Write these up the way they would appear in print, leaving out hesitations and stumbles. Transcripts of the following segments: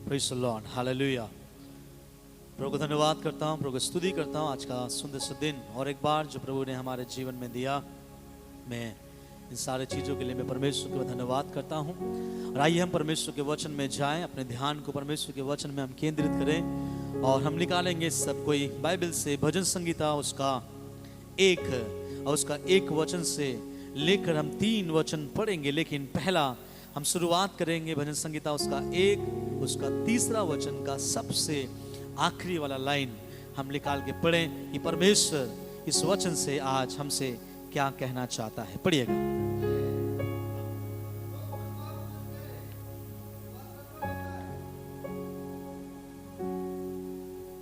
Praise the lord, hallelujah. प्रभु को धन्यवाद करता हूँ, प्रभु को स्तुति करता हूँ आज का सुंदर सा दिन और एक बार जो प्रभु ने हमारे जीवन में दिया। मैं इन सारे चीज़ों के लिए मैं परमेश्वर को धन्यवाद करता हूँ। और आइए हम परमेश्वर के वचन में जाएं, अपने ध्यान को परमेश्वर के वचन में हम केंद्रित करें और हम निकालेंगे सब कोई बाइबल से भजन संगीता उसका एक वचन से लेकर हम 3 वचन पढ़ेंगे। लेकिन पहला हम शुरुआत करेंगे भजन संगीता उसका तीसरा वचन का सबसे आखिरी वाला लाइन हम निकाल के पढ़ें कि परमेश्वर इस वचन से आज हमसे क्या कहना चाहता है। पढ़िएगा।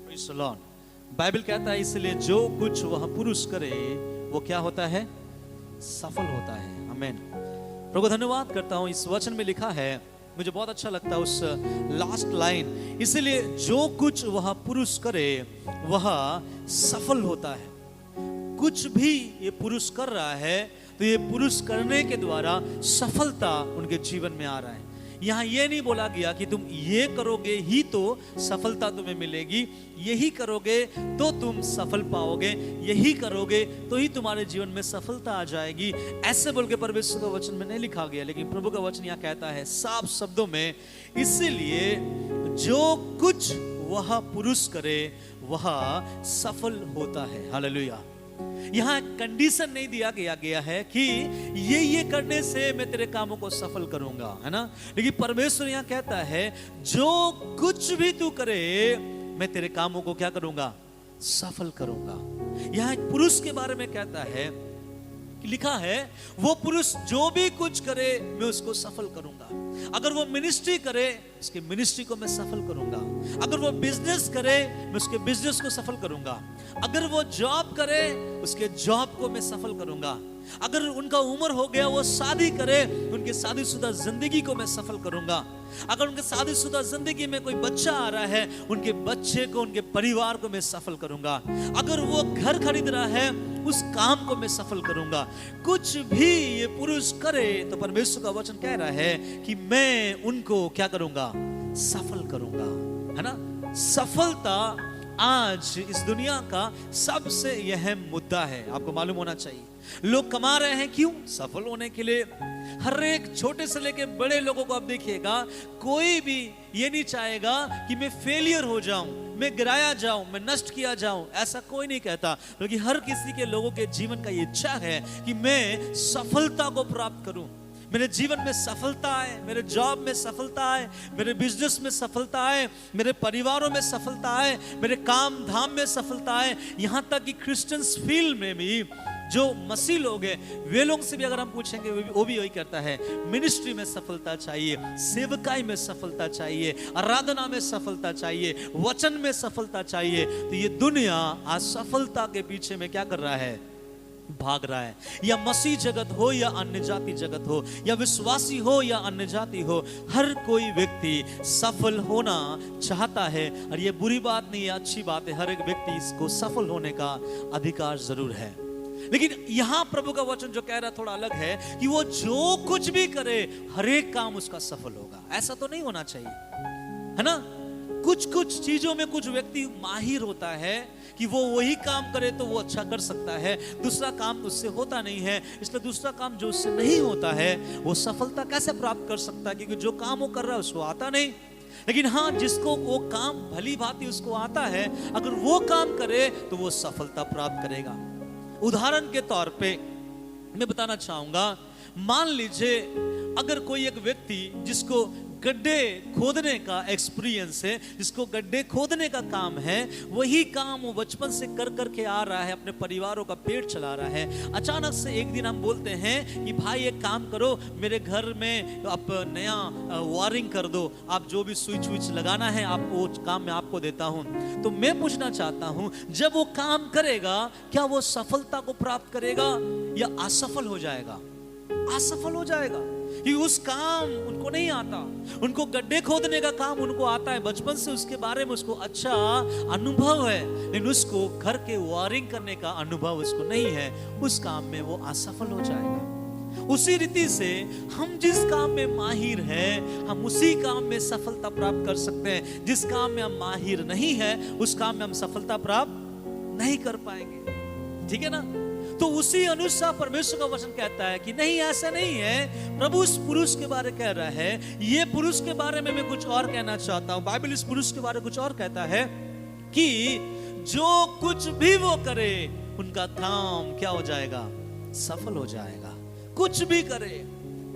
Praise the Lord. बाइबल कहता है इसलिए जो कुछ वह पुरुष करे वो क्या होता है? सफल होता है। आमीन। प्रभु को धन्यवाद करता हूं। इस वचन में लिखा है, मुझे बहुत अच्छा लगता है उस लास्ट लाइन, इसलिए जो कुछ वह पुरुष करे वह सफल होता है। कुछ भी ये पुरुष कर रहा है तो ये पुरुष करने के द्वारा सफलता उनके जीवन में आ रहा है। यहाँ ये नहीं बोला गया कि तुम ये करोगे ही तो सफलता तुम्हें मिलेगी, यही करोगे तो तुम सफल पाओगे, यही करोगे तो ही तुम्हारे जीवन में सफलता आ जाएगी, ऐसे बोल के परमेश्वर का वचन में नहीं लिखा गया। लेकिन प्रभु का वचन यहाँ कहता है साफ शब्दों में, इसलिए जो कुछ वह पुरुष करे वह सफल होता है। हालेलुया। यहाँ कंडीशन नहीं दिया गया है कि ये करने से मैं तेरे कामों को सफल करूंगा, है ना। लेकिन परमेश्वर यहाँ कहता है जो कुछ भी तू करे मैं तेरे कामों को क्या करूंगा? सफल करूंगा। यहाँ एक पुरुष के बारे में कहता है कि लिखा है वो पुरुष जो भी कुछ करे मैं उसको सफल करूंगा। अगर वो मिनिस्ट्री करे उसके मिनिस्ट्री को मैं सफल करूंगा। अगर वो बिजनेस करे मैं उसके बिजनेस को सफल करूंगा। अगर वो जॉब करे उसके जॉब को मैं सफल करूंगा। अगर उनका उम्र हो गया वो शादी करे उनके शादीशुदा जिंदगी को मैं सफल करूंगा। अगर उनके शादीशुदा जिंदगी में कोई बच्चा आ रहा है उनके बच्चे को, उनके परिवार को मैं सफल करूंगा। अगर वो घर खरीद रहा है उस काम को मैं सफल करूंगा। कुछ भी ये पुरुष करे तो परमेश्वर का वचन कह रहा है कि मैं उनको क्या करूंगा? सफल करूंगा, है ना। सफलता आज इस दुनिया का सबसे अहम मुद्दा है, आपको मालूम होना चाहिए। लोग कमा रहे हैं क्यों? सफल होने के लिए। हर एक छोटे से लेके बड़े लोगों को आप देखिएगा, कोई भी ये नहीं चाहेगा कि मैं फेलियर हो जाऊं, मैं गिराया जाऊं, मैं नष्ट किया जाऊं, ऐसा कोई नहीं कहता। क्योंकि हर किसी के लोगों के जीवन का ये इच्छा है कि मैं सफलता को प्राप्त करूं, मेरे जीवन में सफलता आए, मेरे जॉब में सफलता आए, मेरे बिजनेस में सफलता आए, मेरे परिवारों में सफलता आए, मेरे काम धाम में सफलता आए। यहाँ तक कि क्रिश्चियंस फील्ड में भी जो मसीह लोग हैं वे लोग से भी अगर हम पूछेंगे वो भी वही कहता है, मिनिस्ट्री में सफलता चाहिए, सेवकाई में सफलता चाहिए, आराधना में सफलता चाहिए, वचन में सफलता चाहिए। तो ये दुनिया आज सफलता के पीछे में क्या कर रहा है? भाग रहा है। या मसीह जगत हो या अन्य जाति जगत हो, या विश्वासी हो या अन्य जाति हो, हर कोई व्यक्ति सफल होना चाहता है। और ये बुरी बात नहीं है, अच्छी बात है। हर एक व्यक्ति इसको सफल होने का अधिकार जरूर है। लेकिन यहां प्रभु का वचन जो कह रहा है थोड़ा अलग है कि वो जो कुछ भी करे हर एक काम उसका सफल होगा। ऐसा तो नहीं होना चाहिए, है ना। कुछ चीजों में कुछ व्यक्ति माहिर होता है कि वो वही काम करे तो वो अच्छा कर सकता है, दूसरा काम उससे होता नहीं है, इसलिए दूसरा काम जो उससे नहीं होता है वो सफलता कैसे प्राप्त कर सकता है? क्योंकि जो काम वो कर रहा है उसको आता नहीं। लेकिन हाँ, जिसको वो काम भली भांति उसको आता है, अगर वो काम करे तो वो सफलता प्राप्त करेगा। उदाहरण के तौर पे मैं बताना चाहूंगा, मान लीजिए अगर कोई एक व्यक्ति जिसको गड्ढे खोदने का एक्सपीरियंस है, जिसको गड्ढे खोदने का काम है, वही काम वो बचपन से कर करके आ रहा है, अपने परिवारों का पेट चला रहा है। अचानक से एक दिन हम बोलते हैं कि भाई एक काम करो, मेरे घर में आप नया वायरिंग कर दो, आप जो भी स्विच विच लगाना है आप वो काम मैं आपको देता हूं। तो मैं पूछना चाहता हूं, जब वो काम करेगा क्या वो सफलता को प्राप्त करेगा या असफल हो जाएगा? असफल हो जाएगा, कि उस काम उनको नहीं आता। उनको गड्ढे खोदने का काम उनको आता है, बचपन से उसके बारे में उसको अच्छा अनुभव है, लेकिन उसको घर के वायरिंग करने का अनुभव उसको नहीं है, उस काम में वो असफल हो जाएगा। उसी रीति से हम जिस काम में माहिर हैं, हम उसी काम में सफलता प्राप्त कर सकते हैं। जिस काम में हम माहिर नहीं है, उस काम में हम सफलता प्राप्त नहीं कर पाएंगे। ठीक है ना? तो उसी अनुसार परमेश्वर का वचन कहता है कि नहीं, ऐसा नहीं है। प्रभु इस पुरुष के बारे कह रहा है, ये पुरुष के बारे में मैं कुछ और कहना चाहता हूं। बाइबल इस पुरुष के बारे में कुछ और कहता है कि जो कुछ भी वो करे, उनका काम क्या हो जाएगा? सफल हो जाएगा। कुछ भी करे,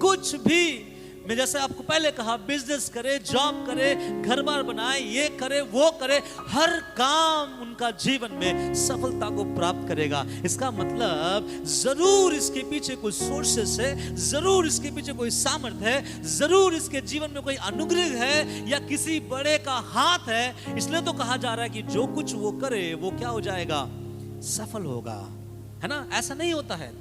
कुछ भी। मैं जैसे आपको पहले कहा, बिजनेस करे, जॉब करे, घर बार बनाए, ये करे, वो करे, हर काम उनका जीवन में सफलता को प्राप्त करेगा। इसका मतलब जरूर इसके पीछे कोई सोर्सेस है, जरूर इसके पीछे कोई सामर्थ्य है, जरूर इसके जीवन में कोई अनुग्रह है या किसी बड़े का हाथ है। इसलिए तो कहा जा रहा है कि जो कुछ वो करे वो क्या हो जाएगा? सफल होगा। है ना? ऐसा नहीं होता है।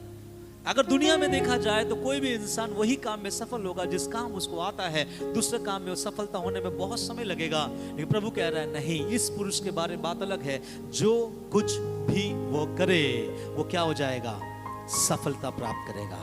अगर दुनिया में देखा जाए तो कोई भी इंसान वही काम में सफल होगा जिस काम उसको आता है। दूसरे काम में सफलता होने में बहुत समय लगेगा। लेकिन प्रभु कह रहा है नहीं, इस पुरुष के बारे में बात अलग है। जो कुछ भी वो करे वो क्या हो जाएगा? सफलता प्राप्त करेगा।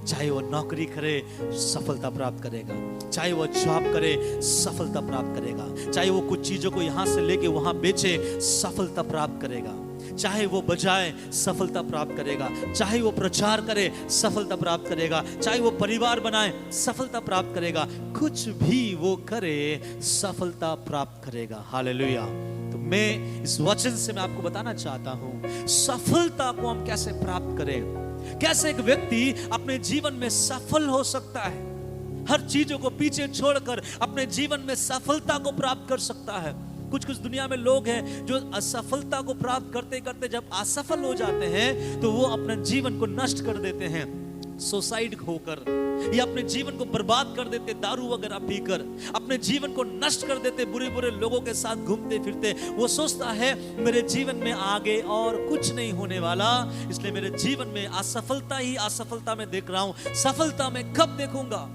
चाहे वो नौकरी करे, सफलता प्राप्त करेगा। चाहे वो जॉब करे, सफलता प्राप्त करेगा। चाहे वो कुछ चीजों को यहां से लेके वहां बेचे, सफलता प्राप्त करेगा। चाहे वो बजाए, सफलता प्राप्त करेगा। चाहे वो प्रचार करे, सफलता प्राप्त करेगा। चाहे वो परिवार बनाए, सफलता प्राप्त करेगा। कुछ भी वो करे, सफलता प्राप्त करेगा। हालेलुया। तो मैं इस वचन से मैं आपको बताना चाहता हूं, सफलता को हम कैसे प्राप्त करें, कैसे एक व्यक्ति अपने जीवन में सफल हो सकता है, हर चीजों को पीछे छोड़कर अपने जीवन में सफलता को प्राप्त कर सकता है। कुछ कुछ दुनिया में लोग हैं जो असफलता को प्राप्त करते करते जब असफल हो जाते हैं तो वो अपने जीवन को नष्ट कर देते हैं, सुसाइड होकर, या अपने जीवन को बर्बाद कर देते दारू वगैरह पीकर, अपने जीवन को नष्ट कर देते बुरे बुरे लोगों के साथ घूमते फिरते। वो सोचता है मेरे जीवन में आगे और कुछ नहीं होने वाला, इसलिए मेरे जीवन में असफलता ही असफलता में देख रहा हूं, सफलता में कब देखूंगा।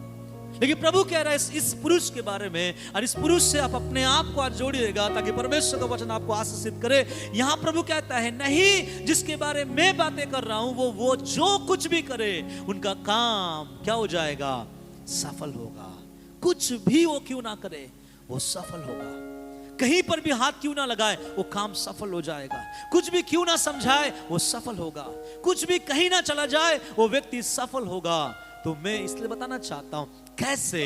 लेकिन प्रभु कह रहा है इस पुरुष के बारे में, और इस पुरुष से आप अपने आप को आज जोड़िएगा ताकि परमेश्वर का वचन आपको आशीषित करे। यहां प्रभु कहता है नहीं, जिसके बारे में मैं बातें कर रहा हूं वो जो कुछ भी करे उनका काम क्या हो जाएगा? सफल होगा। कुछ भी वो क्यों ना करे वो सफल होगा। कहीं पर भी हाथ क्यों ना लगाए वो काम सफल हो जाएगा। कुछ भी क्यों ना समझाए वो सफल होगा। कुछ भी कहीं ना चला जाए वो व्यक्ति सफल होगा। तो मैं इसलिए बताना चाहता हूं कैसे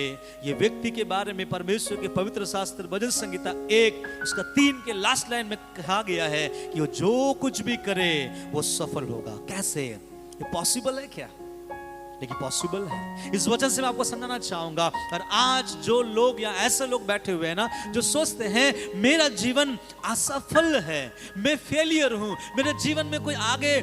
ये व्यक्ति के बारे में परमेश्वर के पवित्र शास्त्र भजन संहिता 1 उसका 3 के लास्ट लाइन में कहा गया है कि वो जो कुछ भी करे वो सफल होगा। कैसे? ये पॉसिबल है क्या? लेकिन पॉसिबल है। इस वचन से मैं आपको समझाना चाहूंगा। और आज जो लोग या ऐसे लोग बैठे हुए हैं ना जो सोचते हैं मेरा जीवन असफल है, मैं फेलियर हूं, मेरे जीवन में कोई आगे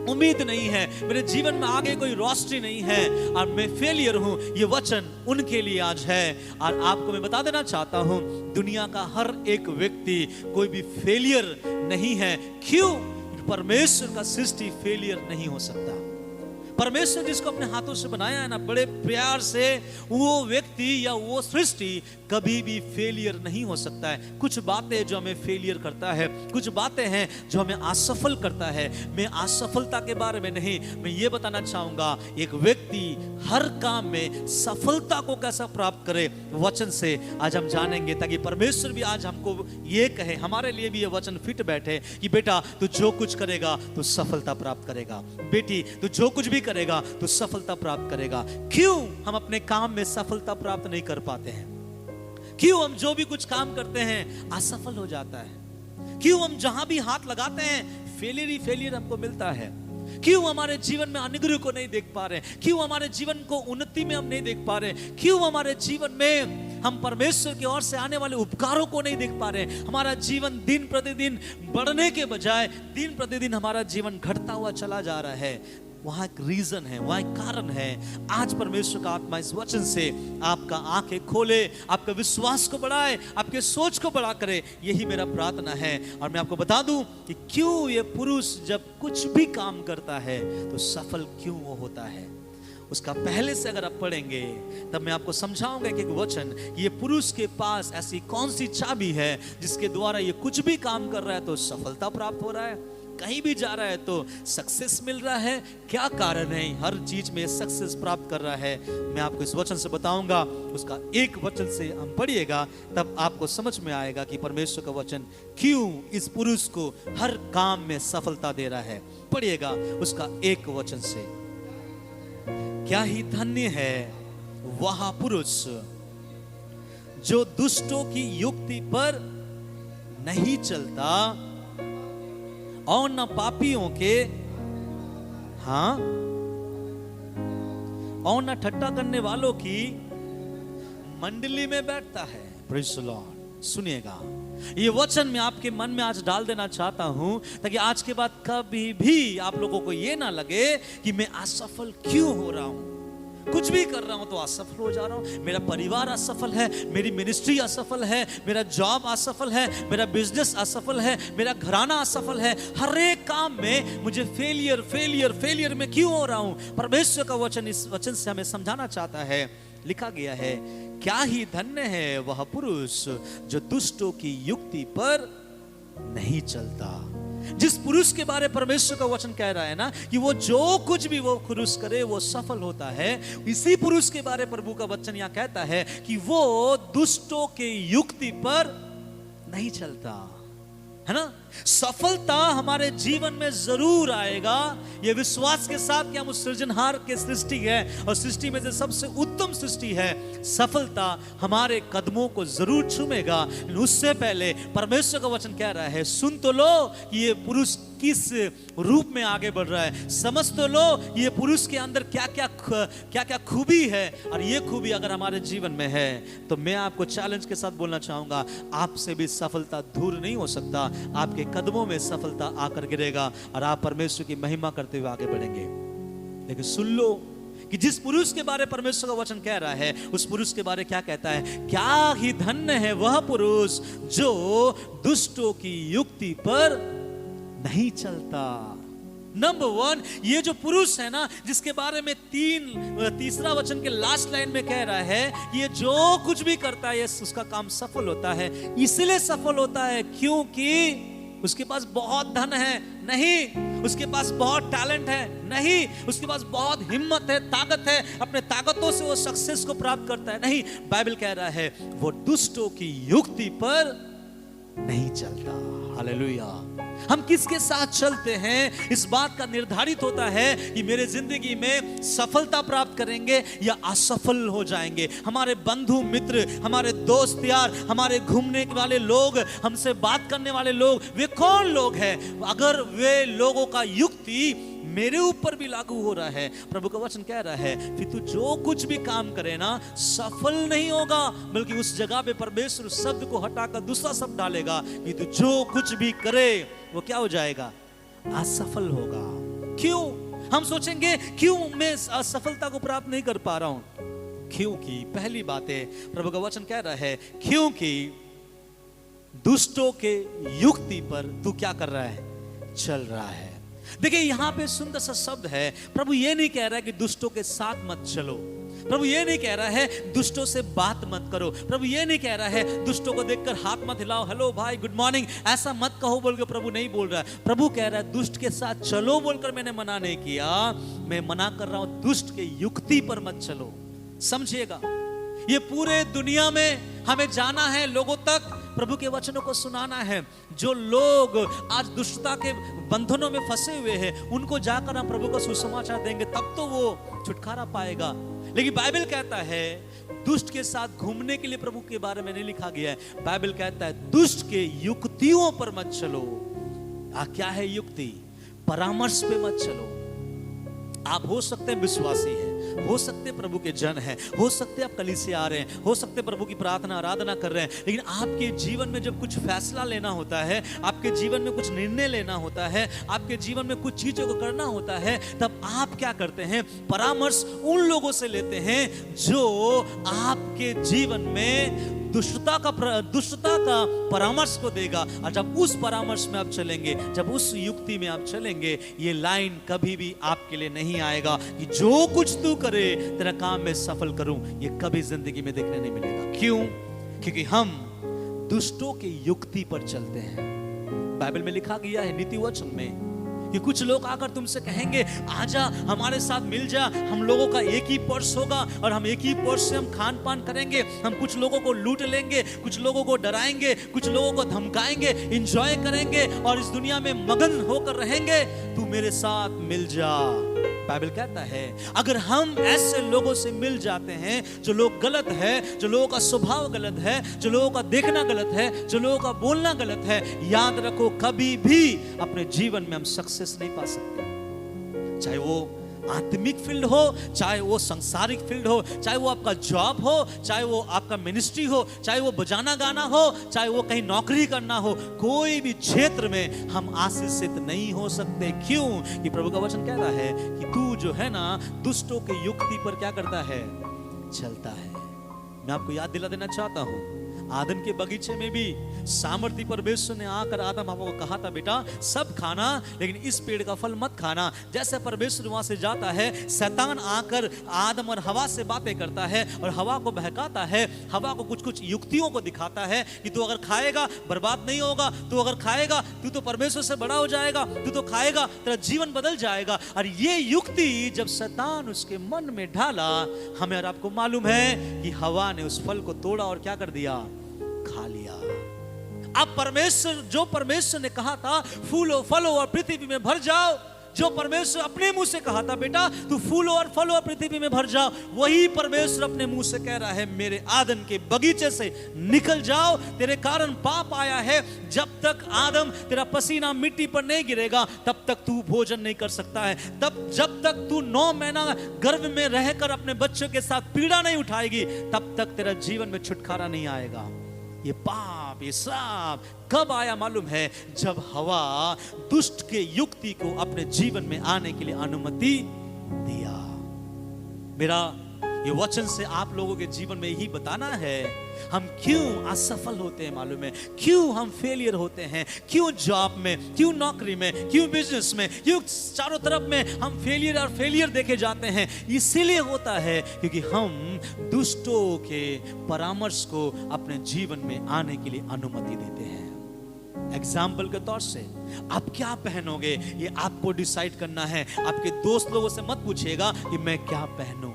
उम्मीद नहीं है, मेरे जीवन में आगे कोई रोशनी नहीं है और मैं फेलियर हूं, ये वचन उनके लिए आज है। और आपको मैं बता देना चाहता हूं दुनिया का हर एक व्यक्ति कोई भी फेलियर नहीं है। क्यों? परमेश्वर का सृष्टि फेलियर नहीं हो सकता। परमेश्वर जिसको अपने हाथों से बनाया है ना, बड़े प्यार से, वो व्यक्ति या वो सृष्टि कभी भी फेलियर नहीं हो सकता है। कुछ बातें जो हमें फेलियर करता है, कुछ बातें हैं जो हमें असफल करता है। मैं असफलता के बारे में नहीं, मैं ये बताना चाहूंगा एक व्यक्ति हर काम में सफलता को कैसा प्राप्त करे वचन से आज हम जानेंगे, ताकि परमेश्वर भी आज हमको ये कहे, हमारे लिए भी ये वचन फिट बैठे कि बेटा तू जो कुछ करेगा तो सफलता प्राप्त करेगा, बेटी तू जो कुछ भी करेगा तो सफलता प्राप्त करेगा। क्यों हम अपने काम में सफलता प्राप्त नहीं कर पाते हैं? क्यों हम जो भी कुछ काम करते हैं असफल हो जाता है? क्यों हम जहां भी हाथ लगाते हैं फेलियर ही फेलियर हमको मिलता है? क्यों हमारे जीवन में अनुग्रह को नहीं देख पा रहे? क्यों हमारे जीवन को उन्नति में हम नहीं देख पा रहे? क्यों हमारे जीवन में हम परमेश्वर की ओर से आने वाले उपकारों को नहीं देख पा रहे? हमारा जीवन दिन प्रतिदिन बढ़ने के बजाय दिन प्रतिदिन हमारा जीवन घटता हुआ चला जा रहा है। वहां एक रीजन है, वहां एक कारण है। आज परमेश्वर का आत्मा इस वचन से आपका आंखें खोले, आपका विश्वास को बढ़ाए, आपके सोच को बड़ा करे, यही मेरा प्रार्थना है। और मैं आपको बता दूं कि क्यों ये पुरुष जब कुछ भी काम करता है तो सफल क्यों वो होता है। उसका पहले से अगर आप पढ़ेंगे तब मैं आपको समझाऊंगा कि एक वचन, ये पुरुष के पास ऐसी कौन सी चाबी है जिसके द्वारा ये कुछ भी काम कर रहा है तो सफलता प्राप्त हो रहा है। कहीं भी जा रहा है तो सक्सेस मिल रहा है, क्या कारण है? हर चीज में सक्सेस प्राप्त कर रहा है। मैं आपको इस वचन से बताऊंगा, उसका एक वचन से हम पढ़िएगा, तब आपको समझ में आएगा कि परमेश्वर का वचन क्यों इस पुरुष को हर काम में सफलता दे रहा है। पढ़िएगा उसका एक वचन से। क्या ही धन्य है वह पुरुष जो दुष्टों की युक्ति पर नहीं चलता और न पापियों के और न ठट्टा करने वालों की मंडली में बैठता है। Praise the Lord. सुनिएगा, ये वचन मैं आपके मन में आज डाल देना चाहता हूं, ताकि आज के बाद कभी भी आप लोगों को ये ना लगे कि मैं असफल क्यों हो रहा हूं। कुछ भी कर रहा हूं तो असफल हो जा रहा हूं। मेरा परिवार असफल है, मेरी मिनिस्ट्री असफल है, मेरा जॉब असफल है, मेरा बिजनेस असफल है, मेरा घराना असफल है। हर एक काम में मुझे फेलियर में क्यों हो रहा हूं? परमेश्वर का वचन इस वचन से हमें समझाना चाहता है। लिखा गया है, क्या ही धन्य है वह पुरुष जो दुष्टों की युक्ति पर नहीं चलता। जिस पुरुष के बारे परमेश्वर का वचन कह रहा है ना कि वो जो कुछ भी वो पुरुष करे वो सफल होता है, इसी पुरुष के बारे प्रभु का वचन यहां कहता है कि वो दुष्टों के युक्ति पर नहीं चलता, है ना। सफलता हमारे जीवन में जरूर आएगा, ये विश्वास के साथ कि हम उस सृजनहार के सृष्टि है और सृष्टि में से सबसे उत्तम सृष्टि है। सफलता हमारे कदमों को जरूर छूमेगा। उससे पहले परमेश्वर का वचन कह रहा है, सुन तो लो कि ये पुरुष किस रूप में आगे बढ़ रहा है, समझ तो लो ये पुरुष के अंदर क्या क्या खूबी है। और ये खूबी अगर हमारे जीवन में है तो मैं आपको चैलेंज के साथ बोलना चाहूंगा, आपसे भी सफलता दूर नहीं हो सकता। आपके कदमों में सफलता आकर गिरेगा और आप परमेश्वर की महिमा करते हुए आगे बढ़ेंगे। लेकिन सुन लो कि जिस पुरुष के बारे परमेश्वर का वचन कह रहा है, उस पुरुष के बारे क्या कहता है, क्या ही धन्य है वह पुरुष जो दुष्टों की युक्ति पर नहीं चलता। नंबर 1, ये जो पुरुष है ना, जिसके बारे में तीसरा वचन के लास्ट लाइन में कह रहा है, ये जो कुछ भी करता है उसका काम सफल होता है। इसलिए सफल होता है क्योंकि उसके पास बहुत धन है? नहीं। उसके पास बहुत टैलेंट है? नहीं। उसके पास बहुत हिम्मत है, ताकत है, अपने ताकतों से वो सक्सेस को प्राप्त करता है? नहीं। बाइबल कह रहा है वो दुष्टों की युक्ति पर नहीं चलता। हालेलुया। हम किसके साथ चलते हैं इस बात का निर्धारित होता है कि मेरे जिंदगी में सफलता प्राप्त करेंगे या असफल हो जाएंगे। हमारे बंधु मित्र, हमारे दोस्त यार, हमारे घूमने वाले लोग, हमसे बात करने वाले लोग, वे कौन लोग हैं? अगर वे लोगों का युक्ति मेरे ऊपर भी लागू हो रहा है, प्रभु का वचन कह रहा है कि तू जो कुछ भी काम करे ना सफल नहीं होगा, बल्कि उस जगह पे परमेश्वर शब्द को हटाकर दूसरा शब्द डालेगा कि तू जो कुछ भी करे वो क्या हो जाएगा? असफल होगा। क्यों? हम सोचेंगे क्यों मैं असफलता को प्राप्त नहीं कर पा रहा हूं? क्योंकि पहली बात है, प्रभु का वचन कह रहा है क्योंकि दुष्टों के युक्ति पर तू क्या कर रहा है? चल रहा है। देखिए यहां पे सुंदर सा शब्द है। प्रभु ये नहीं कह रहा है कि दुष्टों के साथ मत चलो। प्रभु ये नहीं कह रहा है दुष्टों से बात मत करो। प्रभु ये नहीं कह रहा है दुष्टों को देखकर हाथ मत हिलाओ, हेलो भाई गुड मॉर्निंग, ऐसा मत कहो बोल के प्रभु नहीं बोल रहा है। प्रभु कह रहा है दुष्ट के साथ चलो बोलकर मैंने मना नहीं किया, मैं मना कर रहा हूं दुष्ट के युक्ति पर मत चलो। समझिएगा, ये पूरे दुनिया में हमें जाना है, लोगों तक प्रभु के वचनों को सुनाना है। जो लोग आज दुष्टता के बंधनों में फंसे हुए हैं उनको जाकर हम प्रभु का सुसमाचार देंगे, तब तो वो छुटकारा पाएगा। लेकिन बाइबल कहता है दुष्ट के साथ घूमने के लिए प्रभु के बारे में नहीं लिखा गया है। बाइबल कहता है दुष्ट के युक्तियों पर मत चलो। क्या है युक्ति? परामर्श पे मत चलो। आप हो सकते हैं विश्वासी हैं, हो सकते प्रभु के जन हैं, हो सकते आप कलीसिया आ रहे हैं, हो सकते प्रभु की प्रार्थना आराधना कर रहे हैं, लेकिन आपके जीवन में जब कुछ फैसला लेना होता है, आपके जीवन में कुछ निर्णय लेना होता है, आपके जीवन में कुछ चीजों को करना होता है, तब आप क्या करते हैं? परामर्श उन लोगों से लेते हैं जो आपके जीवन में दुष्टता का परामर्श को देगा। और जब उस परामर्श में आप चलेंगे, जब उस युक्ति में आप चलेंगे, ये लाइन कभी भी आपके लिए नहीं आएगा कि जो कुछ तू करे तेरा काम में सफल करूं। ये कभी जिंदगी में देखने नहीं मिलेगा। क्यों? क्योंकि हम दुष्टों की युक्ति पर चलते हैं। बाइबल में लिखा गया है नीति वचन में कि कुछ लोग आकर तुमसे कहेंगे आजा हमारे साथ मिल जा, हम लोगों का एक ही पर्स होगा और हम एक ही पर्स से हम खान पान करेंगे, हम कुछ लोगों को लूट लेंगे, कुछ लोगों को डराएंगे, कुछ लोगों को धमकाएंगे, एंजॉय करेंगे और इस दुनिया में मगन होकर रहेंगे, तू मेरे साथ मिल जा। बाइबल कहता है अगर हम ऐसे लोगों से मिल जाते हैं जो लोग गलत है, जो लोगों का स्वभाव गलत है, जो लोगों का देखना गलत है, जो लोगों का बोलना गलत है, याद रखो कभी भी अपने जीवन में हम सक्सेस नहीं पा सकते। चाहे वो आत्मिक फील्ड हो, चाहे वो सांसारिक फील्ड हो, चाहे वो आपका जॉब हो, चाहे वो आपका मिनिस्ट्री हो, चाहे वो बजाना गाना हो, चाहे वो कहीं नौकरी करना हो, कोई भी क्षेत्र में हम आशीषित नहीं हो सकते। क्यों? कि प्रभु का वचन कह रहा है कि तू जो है ना दुष्टों की युक्ति पर क्या करता है, चलता है। मैं आपको याद दिला देना चाहता हूं, आदम के बगीचे में भी सामर्थ्य परमेश्वर ने आकर आदम हवा को कहा था बेटा सब खाना लेकिन इस पेड़ का फल मत खाना। जैसे परमेश्वर वहां से जाता है, शैतान आकर आदम और हवा से बातें करता है और हवा को बहकाता है, हवा को कुछ कुछ युक्तियों को दिखाता है कि तू अगर खाएगा बर्बाद नहीं होगा, तू अगर खाएगा तू तो परमेश्वर से बड़ा हो जाएगा, तू तो खाएगा तेरा जीवन बदल जाएगा। और ये युक्ति जब शैतान उसके मन में डाला, हमें और आपको मालूम है कि हवा ने उस फल को तोड़ा और क्या कर दिया, खा लिया। अब परमेश्वर, जो परमेश्वर ने कहा था फूलो फलो और पृथ्वी में भर जाओ, जो परमेश्वर अपने मुंह से कहा था बेटा तू फूलो और फलो और पृथ्वी में भर जाओ, वही परमेश्वर अपने मुंह से कह रहा है मेरे आदम के बगीचे से निकल जाओ, तेरे कारण पाप आया है। जब तक आदम तेरा पसीना मिट्टी पर नहीं गिरेगा तब तक तू भोजन नहीं कर सकता है, तब जब तक तू 9 महीना गर्भ में रहकर अपने बच्चों के साथ पीड़ा नहीं उठाएगी तब तक तेरा जीवन में छुटकारा नहीं आएगा। ये पाप, ये श्राप कब आया मालूम है? जब हवा दुष्ट के युक्ति को अपने जीवन में आने के लिए अनुमति दिया। मेरा ये वचन से आप लोगों के जीवन में यही बताना है हम क्यों असफल होते हैं मालूम है, क्यों हम फेलियर होते हैं, क्यों जॉब में, क्यों नौकरी में, क्यों बिजनेस में, क्यों चारों तरफ में हम फेलियर और फेलियर देखे जाते हैं। इसीलिए होता है क्योंकि हम दुष्टों के परामर्श को अपने जीवन में आने के लिए अनुमति देते हैं। एग्जाम्पल के तौर से आप क्या पहनोगे ये आपको डिसाइड करना है। आपके दोस्त लोगों से मत पूछिएगा कि मैं क्या पहनूं,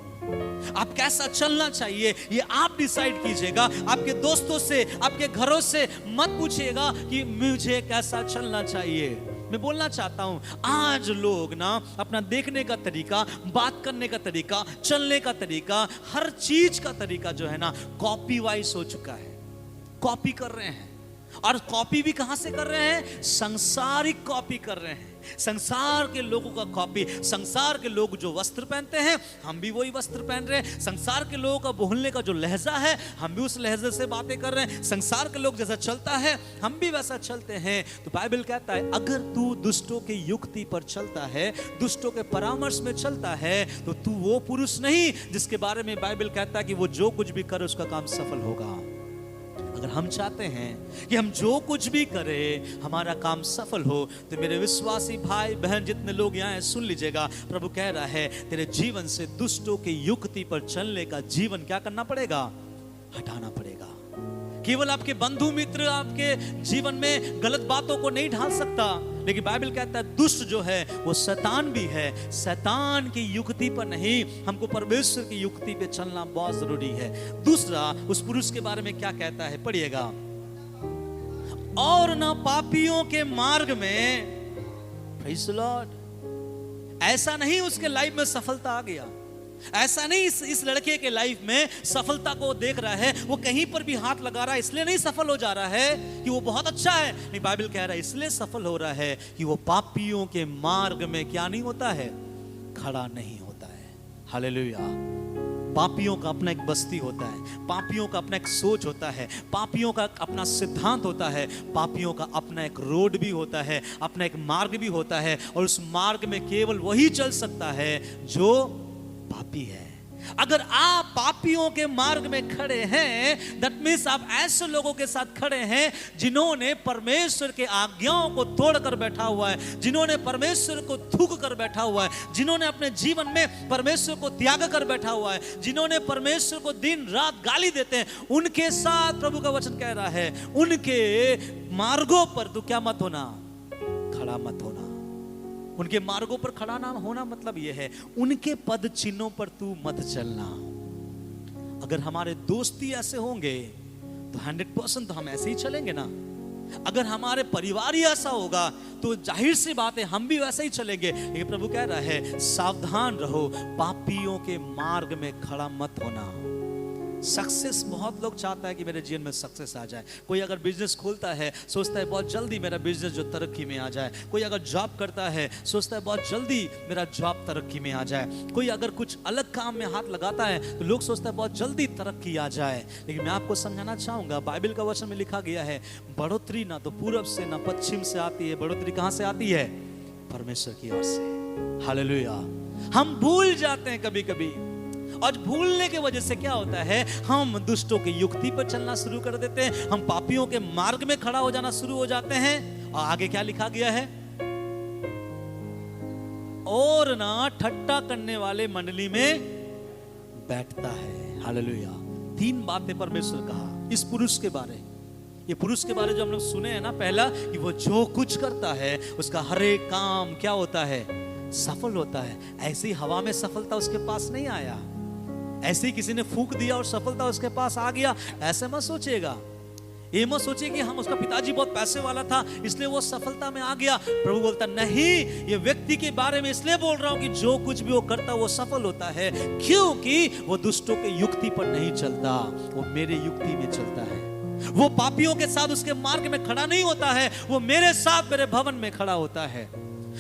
आप कैसा चलना चाहिए ये आप डिसाइड कीजिएगा। आपके दोस्तों से, आपके घरों से मत पूछिएगा कि मुझे कैसा चलना चाहिए। मैं बोलना चाहता हूं आज लोग ना अपना देखने का तरीका, बात करने का तरीका, चलने का तरीका, हर चीज का तरीका जो है ना कॉपी वाइज हो चुका है। कॉपी कर रहे हैं और कॉपी भी कहां से कर रहे हैं? संसारिक कॉपी कर रहे हैं, संसार के लोगों का कॉपी। संसार के लोग जो वस्त्र पहनते हैं हम भी वही वस्त्र पहन रहे हैं। संसार के लोगों का बोलने का जो लहजा है हम भी उस लहजे से बातें कर रहे हैं। संसार के लोग जैसा चलता है हम भी वैसा चलते हैं। तो बाइबल कहता है अगर तू दुष्टों की युक्ति पर चलता है, दुष्टों के परामर्श में चलता है, तो तू वो पुरुष नहीं जिसके बारे में बाइबल कहता है कि वो जो कुछ भी करे उसका काम सफल होगा। अगर हम चाहते हैं कि हम जो कुछ भी करें हमारा काम सफल हो, तो मेरे विश्वासी भाई बहन जितने लोग यहाँ हैं सुन लीजिएगा, प्रभु कह रहा है तेरे जीवन से दुष्टों की युक्ति पर चलने का जीवन क्या करना पड़ेगा? हटाना पड़ेगा। केवल आपके बंधु मित्र आपके जीवन में गलत बातों को नहीं ढाल सकता, लेकिन बाइबल कहता है दुष्ट जो है वो शैतान भी है। शैतान की युक्ति पर नहीं, हमको परमेश्वर की युक्ति पे चलना बहुत जरूरी है। दूसरा, उस पुरुष के बारे में क्या कहता है पढ़िएगा, और ना पापियों के मार्ग में, प्रेज़ द लॉर्ड। ऐसा नहीं उसके लाइफ में सफलता आ गया, ऐसा नहीं इस लड़के के लाइफ में सफलता को देख रहा है, वो कहीं पर भी हाथ लगा रहा है इसलिए नहीं सफल हो जा रहा है कि वो बहुत अच्छा है। नहीं, बाइबल कह रहा है इसलिए सफल हो रहा है कि वो पापियों के मार्ग में क्या नहीं होता है? खड़ा नहीं होता है। हालेलुया। पापियों का अपना एक बस्ती होता है, पापियों का अपना एक सोच होता है, पापियों का अपना सिद्धांत होता है, पापियों का अपना एक रोड भी होता है, अपना एक मार्ग भी होता है, और उस मार्ग में केवल वही चल सकता है जो पापी है। अगर आप पापियों के मार्ग में खड़े हैं, दैट मीन्स आप ऐसे लोगों के साथ खड़े हैं जिन्होंने परमेश्वर के आज्ञाओं को तोड़कर बैठा हुआ है, जिन्होंने परमेश्वर को थूक कर बैठा हुआ है, जिन्होंने अपने जीवन में परमेश्वर को त्याग कर बैठा हुआ है, जिन्होंने परमेश्वर को दिन रात गाली देते हैं, उनके साथ प्रभु का वचन कह रहा है उनके मार्गों पर तू क्या मत होना? खड़ा मत होना। उनके मार्गों पर खड़ा ना होना मतलब यह है उनके पद चिन्हों पर तू मत चलना। अगर हमारे दोस्ती ऐसे होंगे तो 100% तो हम ऐसे ही चलेंगे ना। अगर हमारे परिवार ही ऐसा होगा तो जाहिर सी बात है हम भी वैसे ही चलेंगे। ये प्रभु कह रहा है सावधान रहो, पापियों के मार्ग में खड़ा मत होना। सक्सेस बहुत लोग चाहता है कि मेरे जीवन में सक्सेस आ जाए। कोई अगर बिजनेस खोलता है सोचता है बहुत जल्दी मेरा बिजनेस जो तरक्की में आ जाए। कोई अगर जॉब करता है सोचता है बहुत जल्दी मेरा जॉब तरक्की में आ जाए। कोई अगर कुछ अलग काम में हाथ लगाता है तो लोग सोचता है बहुत जल्दी तरक्की आ जाए। लेकिन मैं आपको समझाना चाहूंगा, बाइबल का वचन में लिखा गया है बढ़ोतरी ना तो पूरब से ना पश्चिम से आती है, बढ़ोतरी कहां से आती है? परमेश्वर की ओर से। हालेलुया। हम भूल जाते हैं कभी कभी, और भूलने की वजह से क्या होता है हम दुष्टों की युक्ति पर चलना शुरू कर देते हैं, हम पापियों के मार्ग में खड़ा हो जाना शुरू हो जाते हैं। और आगे क्या लिखा गया है? और ना ठट्टा करने वाले मंडली में बैठता है। हालेलुया। 3 बातें परमेश्वर कहा इस पुरुष के बारे। ये पुरुष के बारे जो हम लोग सुने हैं ना, पहला कि वो जो कुछ करता है उसका हर एक काम क्या होता है? सफल होता है। ऐसी हवा में सफलता उसके पास नहीं आया, ऐसे ही किसी ने फूंक दिया और सफलता उसके पास आ गया, ऐसे मत सोचिएगा। ये मत सोचिए कि हम उसका पिताजी बहुत पैसे वाला था इसलिए वो सफलता में आ गया। प्रभु बोलता नहीं, ये व्यक्ति के बारे में इसलिए बोल रहा हूं कि जो कुछ भी वो करता वो सफल होता है, क्योंकि वो दुष्टों के युक्ति पर नहीं चलता, वो मेरे युक्ति में चलता है। वो पापियों के साथ उसके मार्ग में खड़ा नहीं होता है, वो मेरे साथ मेरे भवन में खड़ा होता है।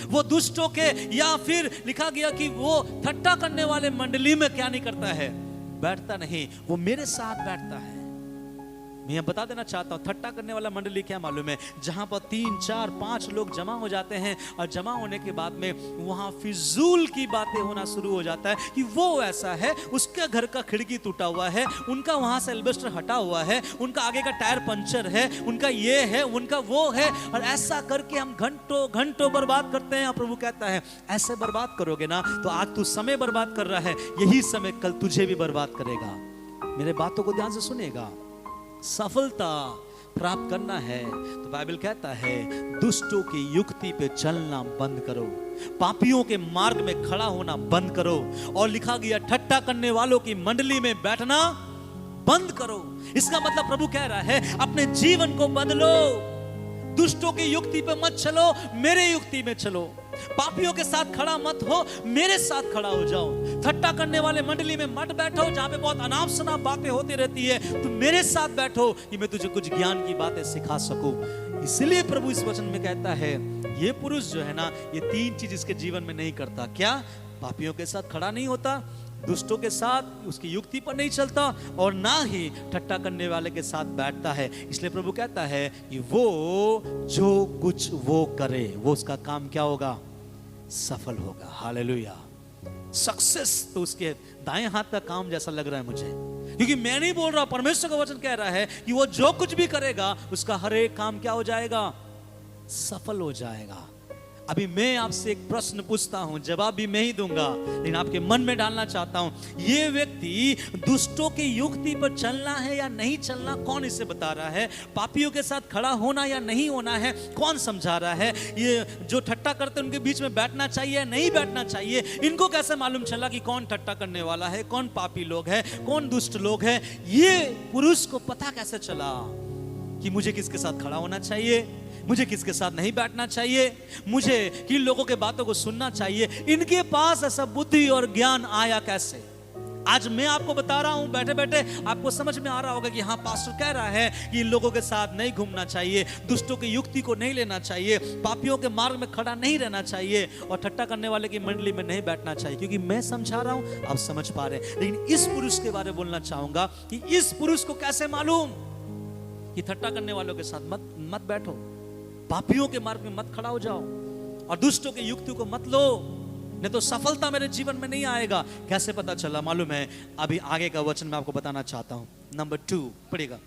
वो दुष्टों के या फिर लिखा गया कि वो ठट्टा करने वाले मंडली में क्या नहीं करता है? बैठता नहीं, वो मेरे साथ बैठता है। मैं बता देना चाहता हूं ठट्टा करने वाला मंडली क्या मालूम है? जहां पर 3, 4, 5 लोग जमा हो जाते हैं और जमा होने के बाद में वहां फिजूल की बातें होना शुरू हो जाता है कि वो ऐसा है, उसके घर का खिड़की टूटा हुआ है, उनका वहां से एल्बेस्टर हटा हुआ है, उनका आगे का टायर पंचर है, उनका ये है, उनका वो है, और ऐसा करके हम घंटों घंटों बर्बाद करते हैं। प्रभु कहता है ऐसे बर्बाद करोगे ना तो आज तू समय बर्बाद कर रहा है, यही समय कल तुझे भी बर्बाद करेगा। मेरे बातों को ध्यान से सुनेगा। सफलता प्राप्त करना है तो बाइबल कहता है दुष्टों की युक्ति पे चलना बंद करो, पापियों के मार्ग में खड़ा होना बंद करो, और लिखा गया ठट्टा करने वालों की मंडली में बैठना बंद करो। इसका मतलब प्रभु कह रहा है अपने जीवन को बदलो, दुष्टों की युक्ति पे मत चलो, मेरे युक्ति में चलो। पापियों के साथ खड़ा मत हो, मेरे साथ खड़ा हो जाओ। ठट्टा करने वाले मंडली में मत बैठो जहां पे बहुत अनाप शनाप बातें होती रहती है, तुम मेरे साथ बैठो कि मैं तुझे कुछ ज्ञान की बातें सिखा सकूं। इसलिए प्रभु इस वचन में कहता है ये पुरुष जो है ना, ये 3 चीज इसके जीवन में नहीं करता। क्या? पापियों के साथ खड़ा नहीं होता, दुष्टों के साथ उसकी युक्ति पर नहीं चलता, और ना ही ठट्टा करने वाले के साथ बैठता है। इसलिए प्रभु कहता है कि वो जो कुछ वो करे वो उसका काम क्या होगा? सफल होगा। हालेलुया। सक्सेस तो उसके दाएं हाथ का काम जैसा लग रहा है मुझे, क्योंकि मैं नहीं बोल रहा, परमेश्वर का वचन कह रहा है कि वो जो कुछ भी करेगा उसका हर एक काम क्या हो जाएगा? सफल हो जाएगा। अभी मैं आपसे एक प्रश्न पूछता हूं, जवाब भी मैं ही दूंगा, लेकिन आपके मन में डालना चाहता हूं, ये व्यक्ति दुष्टों की युक्ति पर चलना है या नहीं चलना, कौन इसे बता रहा है? पापियों के साथ खड़ा होना या नहीं होना है, कौन समझा रहा है? ये जो ठट्टा करते हैं उनके बीच में बैठना चाहिए या नहीं बैठना चाहिए, इनको कैसे मालूम चला कि कौन ठट्टा करने वाला है, कौन पापी लोग है, कौन दुष्ट लोग है? ये पुरुष को पता कैसे चला कि मुझे किसके साथ खड़ा होना चाहिए, मुझे किसके साथ नहीं बैठना चाहिए, मुझे किन लोगों के बातों को सुनना चाहिए? इनके पास ऐसा बुद्धि और ज्ञान आया कैसे? आज मैं आपको बता रहा हूं, बैठे बैठे आपको समझ में आ रहा होगा कि हाँ पास्टर कह रहा है कि इन लोगों के साथ नहीं घूमना चाहिए, दुष्टों की युक्ति को नहीं लेना चाहिए, पापियों के मार्ग में खड़ा नहीं रहना चाहिए, और ठट्टा करने वाले की मंडली में नहीं बैठना चाहिए। क्योंकि मैं समझा रहा हूं, आप समझ पा रहे हैं। लेकिन इस पुरुष के बारे में बोलना चाहूंगा कि इस पुरुष को कैसे मालूम कि ठट्टा करने वालों के साथ मत बैठो, पापियों के मार्ग में मत खड़ा हो जाओ, और दुष्टों की युक्ति को मत लो, नहीं तो सफलता मेरे जीवन में नहीं आएगा। कैसे पता चला मालूम है? अभी आगे का वचन मैं आपको बताना चाहता हूं। नंबर 2 पढ़ेगा।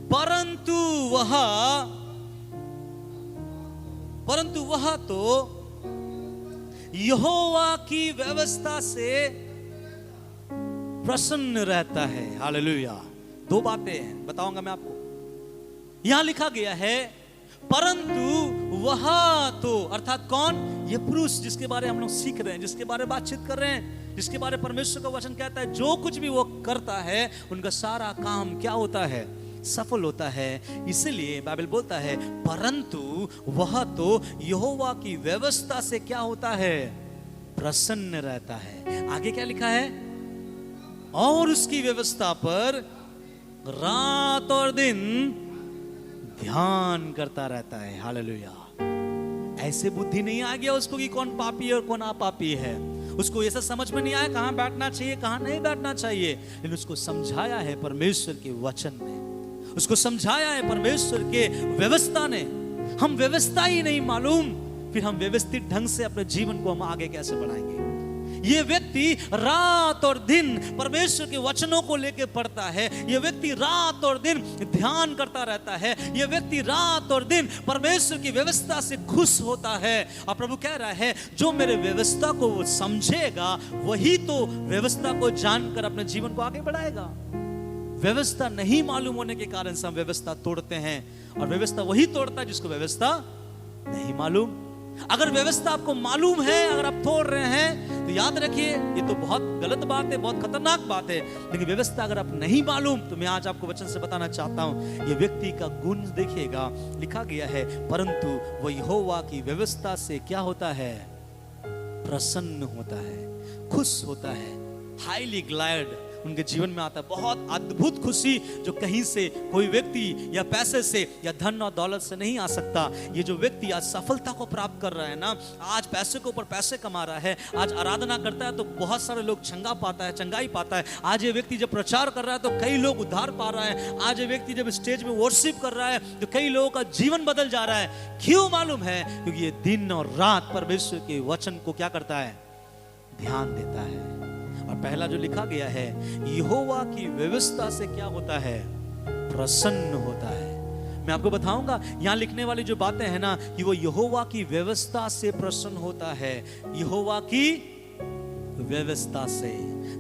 परंतु वह तो यहोवा की व्यवस्था से प्रसन्न रहता है। हालेलुया। 2 बातें हैं बताऊंगा मैं आपको। यहां लिखा गया है परंतु वह तो, अर्थात कौन? ये पुरुष जिसके बारे हम लोग सीख रहे हैं, जिसके बारे में बातचीत कर रहे हैं, जिसके बारे में परमेश्वर का वचन कहता है जो कुछ भी वो करता है उनका सारा काम क्या होता है? सफल होता है। इसीलिए बाइबल बोलता है परंतु वह तो यहोवा की व्यवस्था से क्या होता है? प्रसन्न रहता है। आगे क्या लिखा है? और उसकी व्यवस्था पर रात और दिन ध्यान करता रहता है। हालेलुया। ऐसे बुद्धि नहीं आ गया उसको कि कौन पापी है और कौन अपापी है। उसको ऐसा समझ में नहीं आया कहां बैठना चाहिए कहां नहीं बैठना चाहिए, लेकिन उसको समझाया है परमेश्वर के वचन ने, उसको समझाया है परमेश्वर के व्यवस्था ने। हम व्यवस्था ही नहीं मालूम, फिर हम व्यवस्थित ढंग से अपने जीवन को हम आगे कैसे बढ़ाएंगे? ये व्यक्ति रात और दिन परमेश्वर के वचनों को लेकर पढ़ता है, ये व्यक्ति रात और दिन ध्यान करता रहता है, ये व्यक्ति रात और दिन परमेश्वर की व्यवस्था से खुश होता है। और प्रभु कह रहा है जो मेरे व्यवस्था को वो समझेगा वही तो व्यवस्था को जानकर अपने जीवन को आगे बढ़ाएगा। व्यवस्था नहीं मालूम होने के कारण से हम व्यवस्था तोड़ते हैं, और व्यवस्था वही तोड़ता है जिसको व्यवस्था नहीं मालूम। अगर व्यवस्था आपको मालूम है, अगर आप तोड़ रहे हैं तो याद रखिए ये तो बहुत गलत बात है, बहुत खतरनाक बात है। लेकिन व्यवस्था अगर आप नहीं मालूम तो मैं आज आपको वचन से बताना चाहता हूं, ये व्यक्ति का गुण देखिएगा, लिखा गया है परंतु वह यहोवा की व्यवस्था से क्या होता है? प्रसन्न होता है, खुश होता है। हाईली ग्लैड उनके जीवन में आता है, बहुत अद्भुत खुशी जो कहीं से कोई व्यक्ति या पैसे से या धन और दौलत से नहीं आ सकता। ये जो व्यक्ति आज सफलता को प्राप्त कर रहा है ना, आज पैसे के ऊपर पैसे कमा रहा है, आज आराधना करता है तो बहुत सारे लोग चंगाई पाता है। आज ये व्यक्ति जब प्रचार कर रहा है तो कई लोग उद्धार पा रहा है। आज ये व्यक्ति जब स्टेज में वर्शिप कर रहा है तो कई लोगों का जीवन बदल जा रहा है। क्यों मालूम है? क्योंकि ये दिन और रात परमेश्वर के वचन को क्या करता है? ध्यान देता है। और पहला जो लिखा गया है यहोवा की व्यवस्था से क्या होता है? प्रसन्न होता है। मैं आपको बताऊंगा यहां लिखने वाली जो बातें हैं ना कि वो यहोवा की व्यवस्था से प्रसन्न होता है। यहोवा की व्यवस्था से,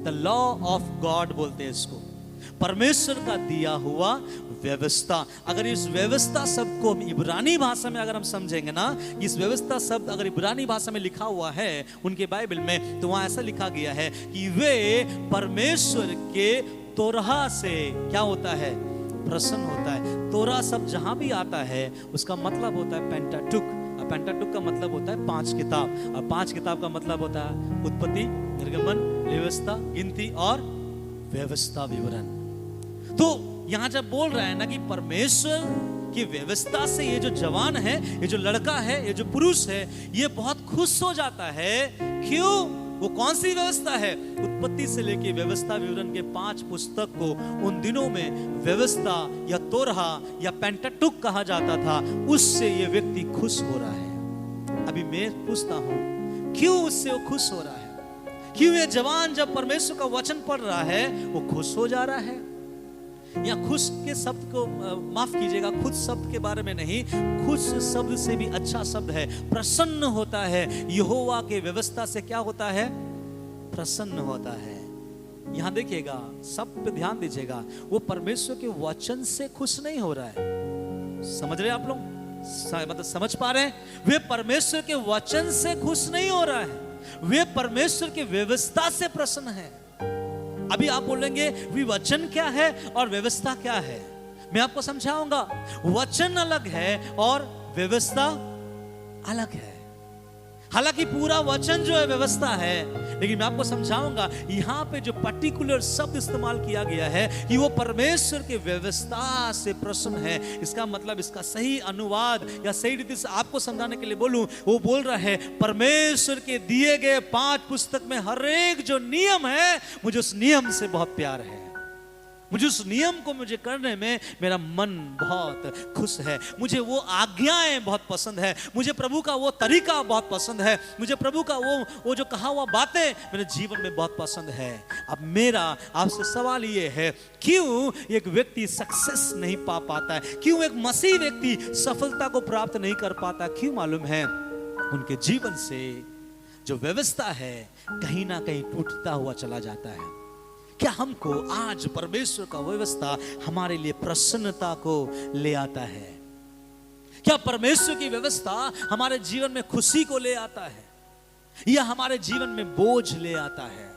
द लॉ ऑफ गॉड बोलते हैं इसको, परमेश्वर का दिया हुआ व्यवस्था। अगर इस व्यवस्था शब्द को इब्रानी भाषा में अगर हम समझेंगे ना, इस व्यवस्था शब्द अगर इब्रानी भाषा में लिखा हुआ है उनके बाइबल में, तो वहां ऐसा लिखा गया है कि वे परमेश्वर के तोरहा से क्या होता है? प्रसन्न होता है। तोरा शब्द जहां भी आता है उसका मतलब होता है पेंटाटुक। पेंटाटुक का मतलब होता है 5 किताब, और 5 किताब का मतलब होता है उत्पत्ति, निर्गमन, व्यवस्था, गिनती और व्यवस्था विवरण। तो यहां जब बोल रहा है ना कि परमेश्वर की व्यवस्था से ये जो जवान है, ये जो लड़का है, ये जो पुरुष है, ये बहुत खुश हो जाता है। क्यों? वो कौन सी व्यवस्था है? उत्पत्ति से लेके व्यवस्था विवरण के 5 पुस्तक को उन दिनों में व्यवस्था या तोरहा या पेंटाटुक कहा जाता था, उससे ये व्यक्ति खुश हो रहा है। अभी मैं पूछता हूं क्यों उससे वो खुश हो रहा है? क्यों ये जवान जब परमेश्वर का वचन पढ़ रहा है वो खुश हो जा रहा है? या खुश के शब्द को माफ कीजिएगा, खुश शब्द के बारे में नहीं, खुश शब्द से भी अच्छा शब्द है प्रसन्न होता है। यहोवा के व्यवस्था से क्या होता है? प्रसन्न होता है। यहां देखिएगा, सब पे ध्यान दीजिएगा, वो परमेश्वर के वचन से खुश नहीं हो रहा है। समझ रहे आप लोग? मतलब समझ पा रहे हैं? वे परमेश्वर के वचन से खुश नहीं हो रहा है, वे परमेश्वर की व्यवस्था से प्रसन्न है। अभी आप बोलेंगे वचन क्या है और व्यवस्था क्या है? मैं आपको समझाऊंगा। वचन अलग है और व्यवस्था अलग है। हालांकि पूरा वचन जो है व्यवस्था है, लेकिन मैं आपको समझाऊंगा यहां पे जो पर्टिकुलर शब्द इस्तेमाल किया गया है कि वो परमेश्वर के व्यवस्था से प्रसन्न है। इसका मतलब, इसका सही अनुवाद या सही रीति से आपको समझाने के लिए बोलूं, वो बोल रहा है परमेश्वर के दिए गए 5 पुस्तक में हर एक जो नियम है, मुझे उस नियम से बहुत प्यार है। मुझे उस नियम को मुझे करने में मेरा मन बहुत खुश है। मुझे वो आज्ञाएं बहुत पसंद है, मुझे प्रभु का वो तरीका बहुत पसंद है, मुझे प्रभु का वो जो कहा हुआ बातें मेरे जीवन में बहुत पसंद है। अब मेरा आपसे सवाल ये है, क्यों एक व्यक्ति सक्सेस नहीं पा पाता है? क्यों एक मसीह व्यक्ति सफलता को प्राप्त नहीं कर पाता? क्यों मालूम है? उनके जीवन से जो व्यवस्था है कहीं ना कहीं टूटता हुआ चला जाता है। क्या हमको आज परमेश्वर का व्यवस्था हमारे लिए प्रसन्नता को ले आता है? क्या परमेश्वर की व्यवस्था हमारे जीवन में खुशी को ले आता है या हमारे जीवन में बोझ ले आता है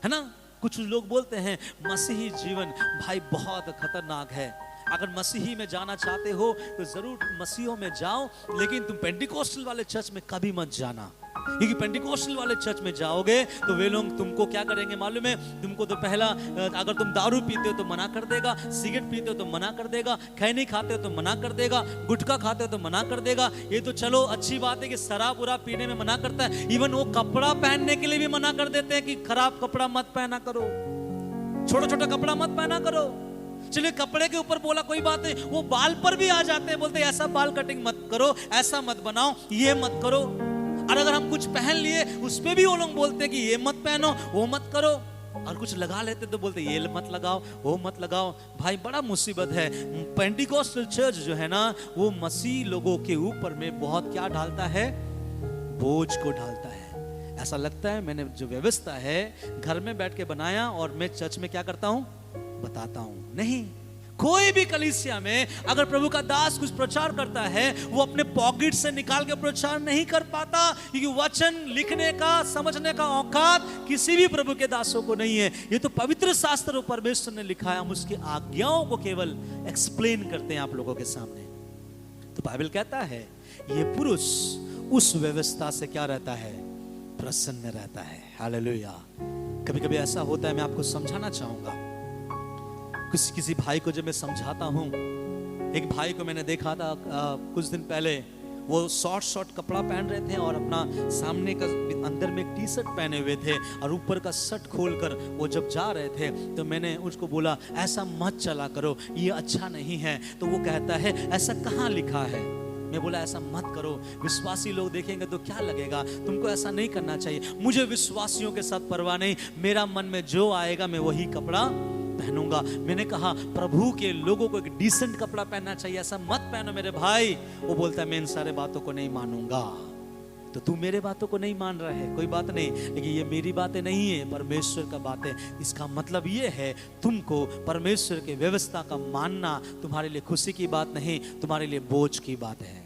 ना? कुछ लोग बोलते हैं मसीही जीवन भाई बहुत खतरनाक है। अगर मसीही में जाना चाहते हो तो जरूर मसीहों में जाओ, लेकिन तुम पेंटिकोस्टल वाले चर्च में कभी मत जाना, क्योंकि पेंटिकोस्टल वाले चर्च में जाओगे तो वे लोग तुमको क्या करेंगे मालूम है? तुमको तो पहला, अगर तुम दारू पीते हो तो मना कर देगा, सिगरेट पीते हो तो मना कर देगा, खैनी खाते हो तो मना कर देगा, गुटखा खाते हो तो मना कर देगा। ये तो चलो अच्छी बात है कि शराब उराब पीने में मना करता है, इवन वो कपड़ा पहनने के लिए भी मना कर देते हैं कि खराब कपड़ा मत पहना करो, छोटा छोटा कपड़ा मत पहना करो। चलिए कपड़े के ऊपर बोला कोई बात नहीं, वो बाल पर भी आ जाते हैं, बोलते हैं ऐसा बाल कटिंग मत करो, ऐसा मत बनाओ, ये मत करो। और अगर हम कुछ पहन लिए उस पे भी वो लोग बोलते हैं कि ये मत पहनो, वो मत करो। और कुछ लगा लेते तो बोलते ये मत लगाओ, वो मत लगाओ। भाई बड़ा मुसीबत है। पेंटिकोस्टल चर्च जो है ना, वो मसीह लोगों के ऊपर में बहुत क्या डालता है? बोझ को डालता है। ऐसा लगता है मैंने जो व्यवस्था है घर में बैठ के बनाया और मैं चर्च में क्या करता हूं? बताता हूं। नहीं, कोई भी कलीसिया में अगर प्रभु का दास कुछ प्रचार करता है, वो अपने पॉकेट से निकाल के प्रचार नहीं कर पाता, क्योंकि वचन लिखने का, समझने का औकात किसी भी प्रभु के दासों को नहीं है। ये तो पवित्र शास्त्र और परमेश्वर ने लिखा है, हम उसकी आज्ञाओं को केवल एक्सप्लेन करते हैं आप लोगों के सामने। तो बाइबल कहता है ये पुरुष उस व्यवस्था से क्या रहता है? प्रसन्न रहता है। हालेलुया। कभी कभी ऐसा होता है, मैं आपको समझाना चाहूंगा। किसी भाई को जब मैं समझाता हूं, एक भाई को मैंने देखा था कुछ दिन पहले, वो शॉर्ट कपड़ा पहन रहे थे और अपना सामने का अंदर में एक टी शर्ट पहने हुए थे और ऊपर का शर्ट खोलकर वो जब जा रहे थे तो मैंने उसको बोला ऐसा मत चला करो, ये अच्छा नहीं है। तो वो कहता है ऐसा कहाँ लिखा है? मैं बोला ऐसा मत करो, विश्वासी लोग देखेंगे तो क्या लगेगा, तुमको ऐसा नहीं करना चाहिए। मुझे विश्वासियों के साथ परवाह नहीं, मेरा मन में जो आएगा मैं वही कपड़ा पहनूंगा। मैंने कहा प्रभु के लोगों को एक डिसेंट कपड़ा पहनना चाहिए, ऐसा मत पहनो मेरे भाई। वो बोलता है मैं इन सारे बातों को नहीं मानूंगा। तो तू मेरे बातों को नहीं मान रहा है, कोई बात नहीं, लेकिन ये मेरी बातें नहीं है, परमेश्वर का बात है। इसका मतलब ये है तुमको परमेश्वर के व्यवस्था का मानना तुम्हारे लिए खुशी की बात नहीं, तुम्हारे लिए बोझ की बात है।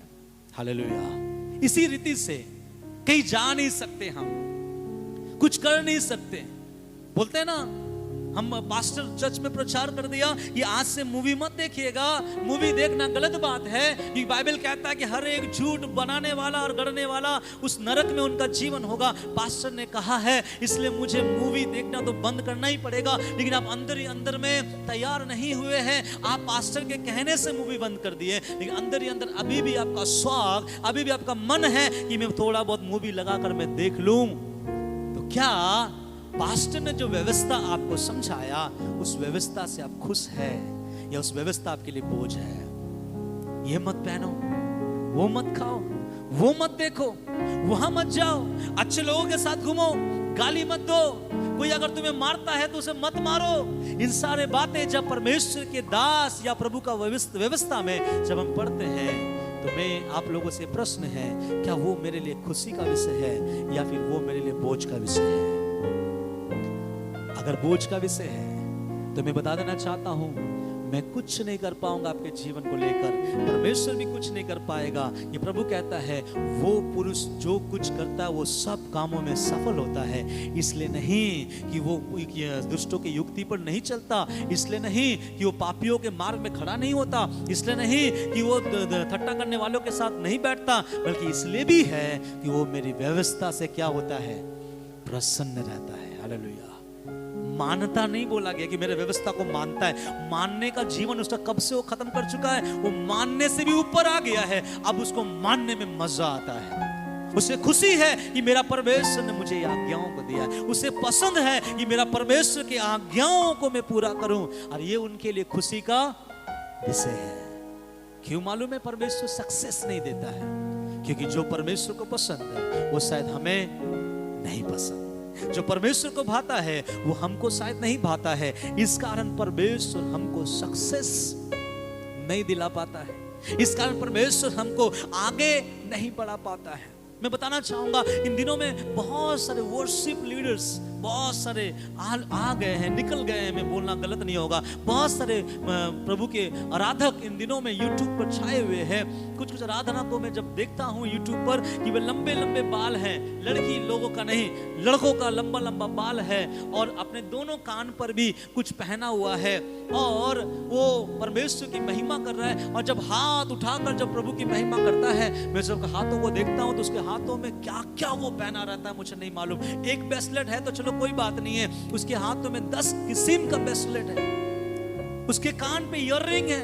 हालेलुया। इसी रीति से कहीं जा नहीं सकते, हम कुछ कर नहीं सकते। बोलते हैं ना, हम पास्टर चर्च में प्रचार कर दिया कि आज से मूवी मत देखिएगा, मूवी देखना गलत बात है। कि बाइबल कहता है कि हर एक झूठ बनाने वाला और गढ़ने वाला उस नरक में उनका जीवन होगा। पास्टर ने कहा है इसलिए मुझे मूवी देखना तो बंद करना ही पड़ेगा, लेकिन आप अंदर ही अंदर में तैयार नहीं हुए हैं। आप पास्टर के कहने से मूवी बंद कर दिए, लेकिन अंदर ही अंदर अभी भी आपका शौक, अभी भी आपका मन है कि मैं थोड़ा बहुत मूवी लगाकर मैं देख लूं। तो क्या पास्टर ने जो व्यवस्था आपको समझाया उस व्यवस्था से आप खुश है या उस व्यवस्था आपके लिए बोझ है? ये मत पहनो, वो मत खाओ, वो मत देखो, वहां मत जाओ, अच्छे लोगों के साथ घूमो, गाली मत दो, कोई अगर तुम्हें मारता है तो उसे मत मारो। इन सारे बातें जब परमेश्वर के दास या प्रभु का व्यवस्था में जब हम पढ़ते हैं तो मैं आप लोगों से प्रश्न है, क्या वो मेरे लिए खुशी का विषय है या फिर वो मेरे लिए बोझ का विषय है? अगर बोझ का विषय है तो मैं बता देना चाहता हूं, मैं कुछ नहीं कर पाऊंगा आपके जीवन को लेकर, परमेश्वर भी कुछ नहीं कर पाएगा। ये प्रभु कहता है वो पुरुष जो कुछ करता है वो सब कामों में सफल होता है। इसलिए नहीं कि वो दुष्टों की युक्ति पर नहीं चलता, इसलिए नहीं कि वो पापियों के मार्ग में खड़ा नहीं होता, इसलिए नहीं कि वो ठट्टा करने वालों के साथ नहीं बैठता, बल्कि इसलिए भी है कि वो मेरी व्यवस्था से क्या होता है? प्रसन्न रहता है। हालेलुया। मानता नहीं बोला गया कि मेरे व्यवस्था को मानता है, मानने का जीवन उसका कब से वो खत्म कर चुका है, वो मानने से भी ऊपर आ गया है। अब उसको मानने में मजा आता है, उसे खुशी है कि मेरा परमेश्वर ने मुझे आज्ञाओं को दिया है, उसे पसंद है कि मेरा परमेश्वर की आज्ञाओं को मैं पूरा करूं, और ये उनके लिए खुशी का विषय है। क्यों मालूम है? परमेश्वर सक्सेस नहीं देता है, क्योंकि जो परमेश्वर को पसंद है वो शायद हमें नहीं पसंद, जो परमेश्वर को भाता है वो हमको शायद नहीं भाता है। इस कारण परमेश्वर हमको सक्सेस नहीं दिला पाता है, इस कारण परमेश्वर हमको आगे नहीं बढ़ा पाता है। मैं बताना चाहूंगा इन दिनों में बहुत सारे वर्शिप लीडर्स बहुत सारे आ गए हैं, निकल गए हैं, मैं बोलना गलत नहीं होगा, बहुत सारे प्रभु के आराधक इन दिनों में यूट्यूब पर छाए हुए हैं। कुछ कुछ आराधना को मैं जब देखता हूँ यूट्यूब पर कि वे लंबे लंबे बाल हैं, लड़की लोगों का नहीं, लड़कों का लंबा लंबा बाल है, और अपने दोनों कान पर भी कुछ पहना हुआ है, और वो परमेश्वर की महिमा कर रहा है। और जब हाथ उठाकर जब प्रभु की महिमा करता है, मैं जब हाथों को देखता हूं तो उसके हाथों में क्या क्या वो पहना रहता है मुझे नहीं मालूम। एक ब्रेसलेट है तो चलो कोई बात नहीं है, उसके हाथों में 10 किस्म का ब्रेसलेट है, उसके कान पे ईयररिंग है,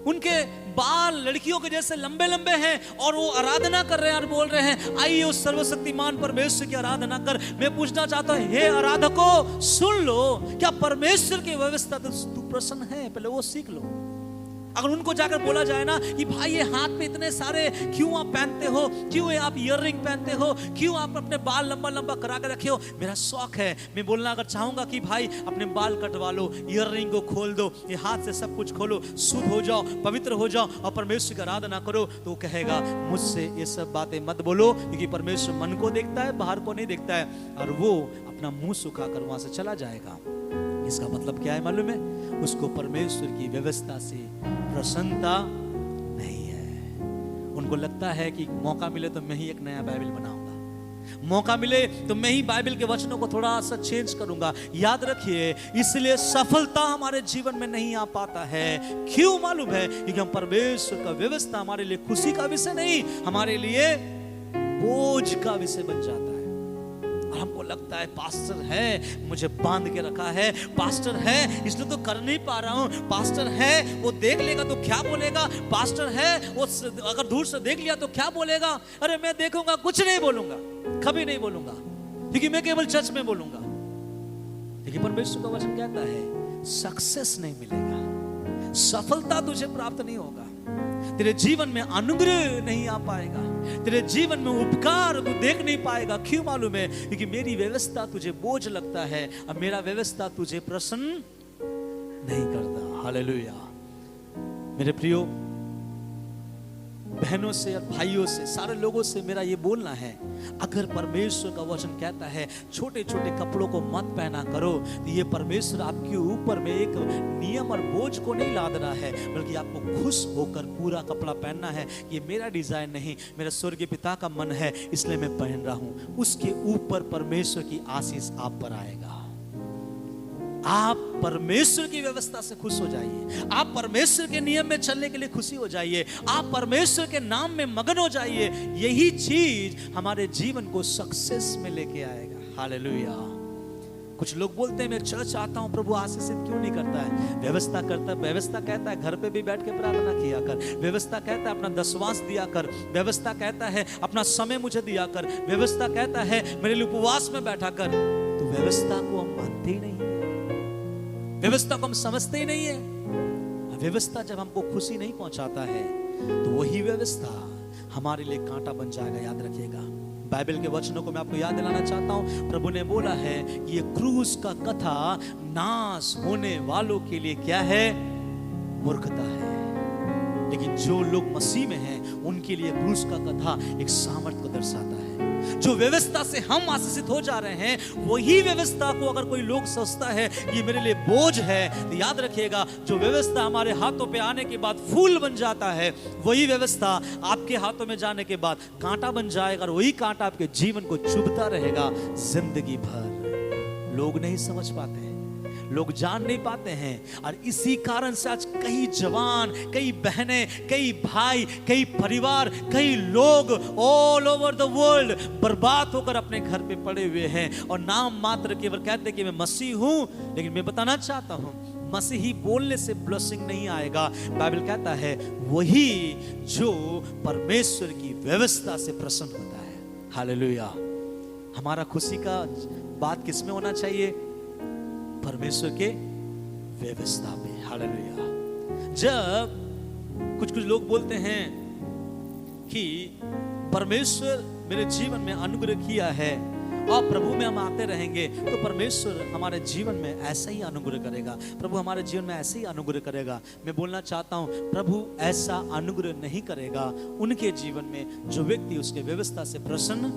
उनके बाल लड़कियों के जैसे लंबे लंबे हैं, और वो आराधना कर रहे हैं और बोल रहे हैं आइए उस सर्वशक्तिमान परमेश्वर की आराधना कर। मैं पूछना चाहता हूं, हे आराधकों सुन लो, क्या परमेश्वर की व्यवस्था तो तू प्रसन्न है? पहले वो सीख लो। अगर उनको जाकर बोला जाए ना कि भाई ये हाथ पे इतने सारे क्यों आप पहनते हो, क्यों आप ईयररिंग पहनते हो, क्यों आप अपने बाल लंबा लंबा करा के रखे हो? मेरा शौक है, मैं बोलना अगर चाहूंगा कि भाई अपने बाल कटवा लो, ईयररिंग को खोल दो, ये हाथ से सब कुछ खोलो, शुद्ध हो जाओ, पवित्र हो जाओ और परमेश्वर की आराधना करो, तो वो कहेगा मुझसे ये सब बातें मत बोलो, क्योंकि परमेश्वर मन को देखता है, बाहर को नहीं देखता है, और वो अपना मुंह सुखाकर वहां से चला जाएगा। इसका मतलब क्या है मालूम है? उसको परमेश्वर की व्यवस्था से प्रसन्नता नहीं है। उनको लगता है कि मौका मिले तो मैं ही एक नया बाइबल बनाऊंगा, मौका मिले तो मैं ही बाइबल के वचनों को थोड़ा सा चेंज करूंगा। याद रखिए, इसलिए सफलता हमारे जीवन में नहीं आ पाता है। क्यों मालूम है? क्योंकि हम परमेश्वर का व्यवस्था हमारे लिए खुशी का विषय नहीं, हमारे लिए बोझ का विषय बन जाता है। हमको लगता है पास्टर है, मुझे बांध के रखा है, पास्टर है इसलिए तो कर नहीं पा रहा हूं, पास्टर है वो देख लेगा तो क्या बोलेगा, पास्टर है वो अगर दूर से देख लिया तो क्या बोलेगा। अरे मैं देखूंगा, कुछ नहीं बोलूंगा, कभी नहीं बोलूंगा, क्योंकि मैं केवल चर्च में बोलूंगा। लेकिन परमेश्वर का वचन कहता है सक्सेस नहीं मिलेगा, सफलता तुझे प्राप्त नहीं होगा, तेरे जीवन में अनुग्रह नहीं आ पाएगा, तेरे जीवन में उपकार तू देख नहीं पाएगा। क्यों मालूम है? क्योंकि मेरी व्यवस्था तुझे बोझ लगता है और मेरा व्यवस्था तुझे प्रसन्न नहीं करता। हालेलुया। मेरे प्रियो बहनों से और भाइयों से, सारे लोगों से मेरा ये बोलना है, अगर परमेश्वर का वचन कहता है छोटे छोटे कपड़ों को मत पहना करो, तो ये परमेश्वर आपके ऊपर में एक नियम और बोझ को नहीं लाद रहा है, बल्कि आपको खुश होकर पूरा कपड़ा पहनना है। ये मेरा डिजाइन नहीं, मेरा स्वर्गीय पिता का मन है, इसलिए मैं पहन रहा हूं। उसके ऊपर परमेश्वर की आशीष आप पर आएगा। आप परमेश्वर की व्यवस्था से खुश हो जाइए, आप परमेश्वर के नियम में चलने के लिए खुशी हो जाइए, आप परमेश्वर के नाम में मगन हो जाइए। यही चीज हमारे जीवन को सक्सेस में लेके आएगा। हालेलुया। कुछ लोग बोलते हैं मैं चर्च आता हूं, प्रभु आशीषित क्यों नहीं करता है? व्यवस्था करता है, व्यवस्था कहता है घर पे भी बैठ के प्रार्थना किया कर, व्यवस्था कहता है अपना दशवांश दिया कर, व्यवस्था कहता है अपना समय मुझे दिया कर, व्यवस्था कहता है मेरे लिए उपवास में बैठा कर। तो व्यवस्था को हम मानते ही नहीं, व्यवस्था को हम समझते ही नहीं है। व्यवस्था जब हमको खुशी नहीं पहुंचाता है तो वही व्यवस्था हमारे लिए कांटा बन जाएगा। याद रखिएगा, बाइबल के वचनों को मैं आपको याद दिलाना चाहता हूं। प्रभु ने बोला है कि ये क्रूस का कथा नाश होने वालों के लिए क्या है? मूर्खता है, लेकिन जो लोग मसीह में हैं उनके लिए क्रूस का कथा एक सामर्थ को दर्शाता है। जो व्यवस्था से हम आशीषित हो जा रहे हैं, वही व्यवस्था को अगर कोई लोग सोचता है ये मेरे लिए बोझ है, तो याद रखिएगा जो व्यवस्था हमारे हाथों पे आने के बाद फूल बन जाता है, वही व्यवस्था आपके हाथों में जाने के बाद कांटा बन जाएगा, और वही कांटा आपके जीवन को चुभता रहेगा जिंदगी भर। लोग नहीं समझ पाते हैं, लोग जान नहीं पाते हैं, और इसी कारण से आज कई जवान, कई बहनें, कई भाई, कई परिवार, कई लोग ऑल ओवर द वर्ल्ड बर्बाद होकर अपने घर पे पड़े हुए हैं, और नाम मात्र केवल कहते कि मैं मसीह हूं। लेकिन मैं बताना चाहता हूं, मसीही बोलने से ब्लेसिंग नहीं आएगा। बाइबल कहता है वही जो परमेश्वर की व्यवस्था से प्रसन्न होता है। हालेलुया। हमारा खुशी का बात किसमें होना चाहिए? परमेश्वर के व्यवस्था में। हालेलुया। जब कुछ लोग बोलते हैं कि परमेश्वर मेरे जीवन में अनुग्रह किया है और प्रभु में हम आते रहेंगे, तो परमेश्वर हमारे जीवन में ऐसा ही अनुग्रह करेगा, प्रभु हमारे जीवन में ऐसे ही अनुग्रह करेगा। मैं बोलना चाहता हूं, प्रभु ऐसा अनुग्रह नहीं करेगा उनके जीवन में जो व्यक्ति उसके व्यवस्था से प्रसन्न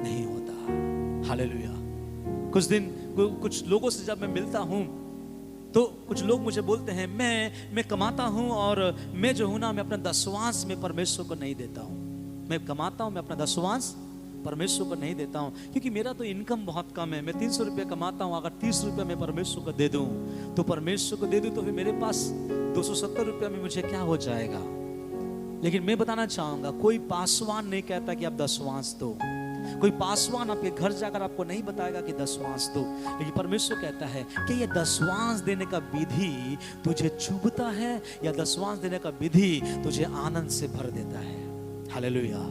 नहीं होता। हालेलुया। कुछ लोगों से जब मैं मिलता हूँ तो कुछ लोग मुझे बोलते हैं मैं कमाता हूँ और मैं जो हूँ ना, मैं अपना दसवांश में परमेश्वर को नहीं देता हूँ। मैं कमाता हूँ, मैं अपना दसवांश परमेश्वर को नहीं देता हूँ, क्योंकि मेरा तो इनकम बहुत कम है। मैं 300 रुपया कमाता हूँ, अगर 30 रुपया मैं परमेश्वर को दे दूँ तो परमेश्वर को दे दूँ तो फिर मेरे पास 270 रुपया में मुझे क्या हो जाएगा। लेकिन मैं बताना चाहूँगा, कोई पासवान नहीं कहता कि आप दसवांश दो। कोई पासवान आपके घर जाकर आपको नहीं बताएगा कि दसवांश दो। लेकिन परमेश्वर कहता है कि ये दसवांश देने का विधि तुझे चुभता है या दसवांश देने का विधि तुझे आनंद से भर देता है। हालेलुया।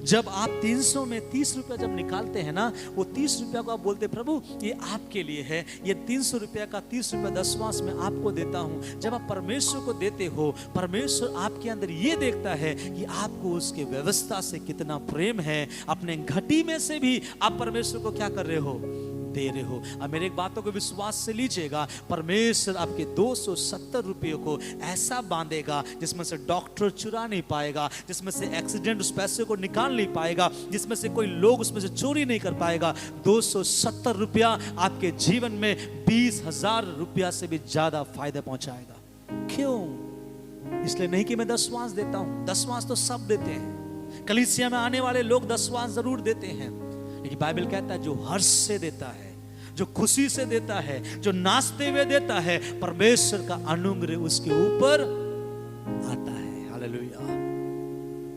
जब आप 300 में 30 रुपया जब निकालते हैं ना, वो 30 रुपया को आप बोलते प्रभु ये आपके लिए है, ये 300 रुपया का 30 रुपया दसवांश में आपको देता हूँ। जब आप परमेश्वर को देते हो, परमेश्वर आपके अंदर ये देखता है कि आपको उसके व्यवस्था से कितना प्रेम है। अपने घटी में से भी आप परमेश्वर को क्या कर रहे हो, दे रहे हो। अब मेरे एक बातों को विश्वास से लीजिएगा, परमेश्वर आपके 270 रुपये को ऐसा बांधेगा जिसमें से डॉक्टर चुरा नहीं पाएगा, जिसमें से एक्सीडेंट उस पैसे को निकाल नहीं पाएगा, जिसमें से कोई लोग उसमें से चोरी नहीं कर पाएगा। 270 रुपया आपके जीवन में 20,000 रुपया से भी ज्यादा फायदा पहुंचाएगा। क्यों? इसलिए नहीं कि मैं दसवांश देता हूं, दसवांश तो सब देते हैं। कलीसिया में आने वाले लोग दसवांश जरूर देते हैं, लेकिन बाइबल कहता है जो हर्ष से देता है, जो खुशी से देता है, जो नाचते हुए देता है, परमेश्वर का अनुग्रह उसके ऊपर आता है। हालेलुया।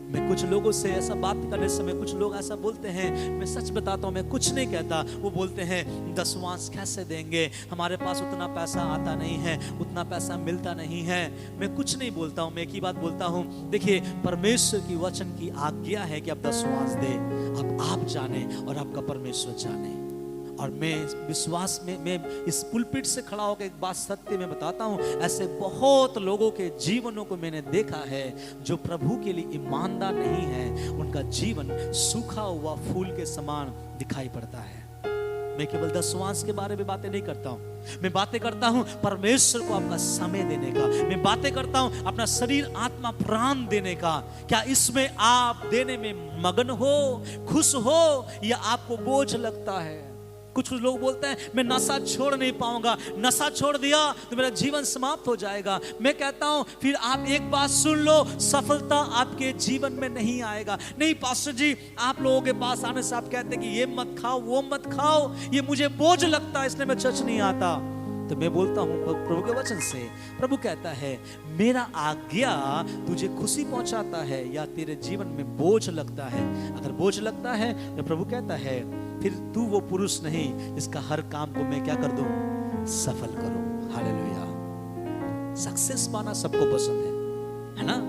मैं कुछ लोगों से ऐसा बात करने समय कुछ लोग ऐसा बोलते हैं, मैं सच बताता हूँ, मैं कुछ नहीं कहता। वो बोलते हैं दसवांश कैसे देंगे, हमारे पास उतना पैसा आता नहीं है, उतना पैसा मिलता नहीं है। मैं कुछ नहीं बोलता हूँ, मैं एक ही बात बोलता हूँ, देखिए परमेश्वर की वचन की आज्ञा है कि आप दसवांश दे। अब आप जाने और आपका परमेश्वर जाने। और मैं विश्वास में, मैं इस पुलपिट से खड़ा होकर एक बात सत्य में बताता हूं, ऐसे बहुत लोगों के जीवनों को मैंने देखा है जो प्रभु के लिए ईमानदार नहीं है, उनका जीवन सूखा हुआ फूल के समान दिखाई पड़ता है। मैं केवल दसवांश के बारे में बातें नहीं करता हूं, मैं बातें करता हूं परमेश्वर को आपका समय देने का। मैं बातें करता हूं अपना शरीर आत्मा प्राण देने का। क्या इसमें आप देने में मगन हो, खुश हो, या आपको बोझ लगता है? कुछ लोग बोलते हैं मैं नशा छोड़ नहीं पाऊंगा, नशा छोड़ दिया तो मेरा जीवन समाप्त हो जाएगा। मैं कहता हूं फिर आप एक बात सुन लो, सफलता आपके जीवन में नहीं आएगा। नहीं पास्टर जी, आप लोगों के पास आने से आप कहते हैं कि ये मत खाओ, वो मत खाओ, ये मुझे बोझ लगता है इसलिए मैं चर्च नहीं आता। तो मैं बोलता हूं प्रभु के वचन से, प्रभु कहता है मेरा आज्ञा तुझे खुशी पहुंचाता है या तेरे जीवन में बोझ लगता है? अगर बोझ लगता है तो प्रभु कहता है फिर तू वो पुरुष नहीं जिसका हर काम को मैं क्या कर दूं, सफल करूं। हालेलुया। सक्सेस पाना सबको पसंद है ना?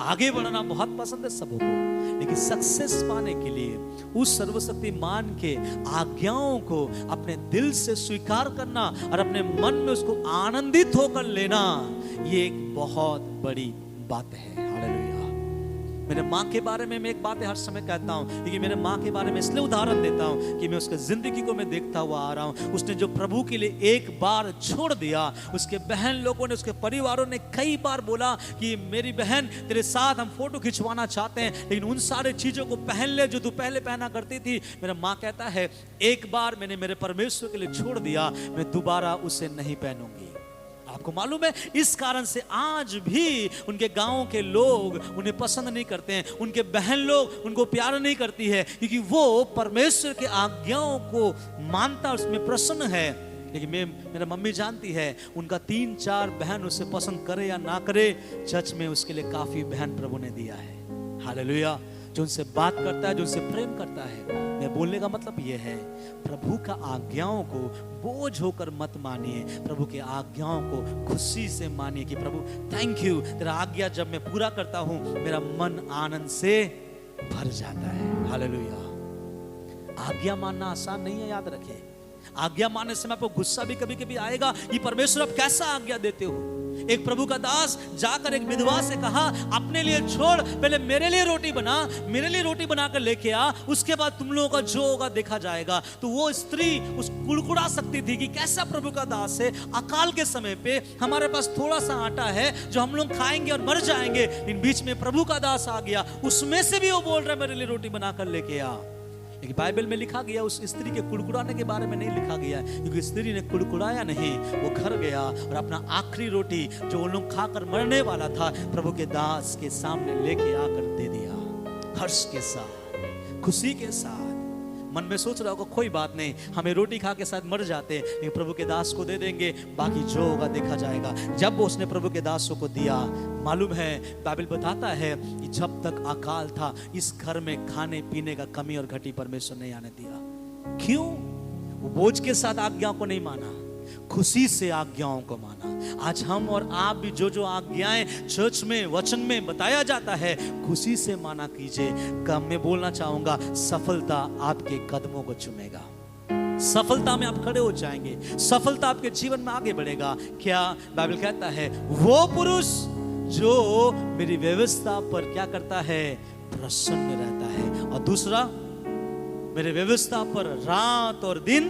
आगे बढ़ना बहुत पसंद है सबको, लेकिन सक्सेस पाने के लिए उस सर्वशक्तिमान के आज्ञाओं को अपने दिल से स्वीकार करना और अपने मन में उसको आनंदित होकर लेना, ये एक बहुत बड़ी बात है। हालेलुया। मेरे माँ के बारे में मैं एक बात हर समय कहता हूँ, क्योंकि मेरे माँ के बारे में इसलिए उदाहरण देता हूँ कि मैं उसके जिंदगी को मैं देखता हुआ आ रहा हूँ। उसने जो प्रभु के लिए एक बार छोड़ दिया, उसके बहन लोगों ने, उसके परिवारों ने कई बार बोला कि मेरी बहन तेरे साथ हम फोटो खिंचवाना चाहते हैं, लेकिन उन सारे चीजों को पहन ले जो तू पहले पहना करती थी। मेरा माँ कहता है एक बार मैंने मेरे परमेश्वर के लिए छोड़ दिया, मैं दोबारा उसे नहीं पहनूंगी। आपको मालूम है इस कारण से आज भी उनके गांव के लोग उन्हें पसंद नहीं करते हैं, उनके बहन लोग उनको प्यार नहीं करती है, क्योंकि वो परमेश्वर के आज्ञाओं को मानता, उसमें प्रसन्न है। लेकिन मेरा मम्मी जानती है, उनका 3-4 बहन उसे पसंद करे या ना करे, चर्च में उसके लिए काफी बहन प्रभु ने दिया है। हालेलुया। जो उनसे बात करता है, जो उनसे प्रेम करता है। मैं बोलने का मतलब यह है, प्रभु का आज्ञाओं को बोझ होकर मत मानिए, प्रभु के आज्ञाओं को खुशी से मानिए कि प्रभु थैंक यू, तेरा आज्ञा जब मैं पूरा करता हूं मेरा मन आनंद से भर जाता है। हालेलुया। आज्ञा मानना आसान नहीं है, याद रखें। आज्ञा मानने से आपको गुस्सा भी कभी कभी आएगा कि परमेश्वर आप कैसा आज्ञा देते हो। एक प्रभु का दास जाकर एक विधवा से कहा अपने लिए छोड़, पहले मेरे लिए रोटी बना, मेरे लिए रोटी बनाकर लेके आ, उसके बाद तुम लोगों का जो होगा देखा जाएगा। तो वो स्त्री उस कुड़कुड़ा सकती थी कि कैसा प्रभु का दास है, अकाल के समय पे हमारे पास थोड़ा सा आटा है जो हम लोग खाएंगे और मर जाएंगे। इन बीच में प्रभु का दास आ गया, उसमें से भी वो बोल रहा है मेरे लिए रोटी बनाकर लेके आ। लेकिन बाइबल में लिखा गया उस स्त्री के कुड़कुड़ाने के बारे में नहीं लिखा गया है, क्योंकि स्त्री ने कुड़कुड़ाया नहीं, वो घर गया और अपना आखिरी रोटी जो वो लोग खाकर मरने वाला था प्रभु के दास के सामने लेके आकर दे दिया, हर्ष के साथ, खुशी के साथ। मन में सोच रहा होगा कोई बात नहीं, हमें रोटी खा के साथ मर जाते, लेकिन प्रभु के दास को दे देंगे, बाकी जो होगा देखा जाएगा। जब वो उसने प्रभु के दासों को दिया, मालूम है बाइबल बताता है कि जब तक अकाल था इस घर में खाने पीने का कमी और घटी परमेश्वर ने आने दिया। क्यों? वो बोझ के साथ आज्ञा को नहीं माना, खुशी से आज्ञाओं को माना। आज हम और आप भी जो जो आज्ञाएं चर्च में वचन में बताया जाता है, खुशी से माना कीजिए। कब मैं बोलना चाहूंगा, सफलता आपके कदमों को चूमेगा, सफलता में आप खड़े हो जाएंगे, सफलता आपके जीवन में आगे बढ़ेगा। क्या बाइबल कहता है, वो पुरुष जो मेरी व्यवस्था पर क्या करता है, प्रसन्न रहता है, और दूसरा मेरे व्यवस्था पर रात और दिन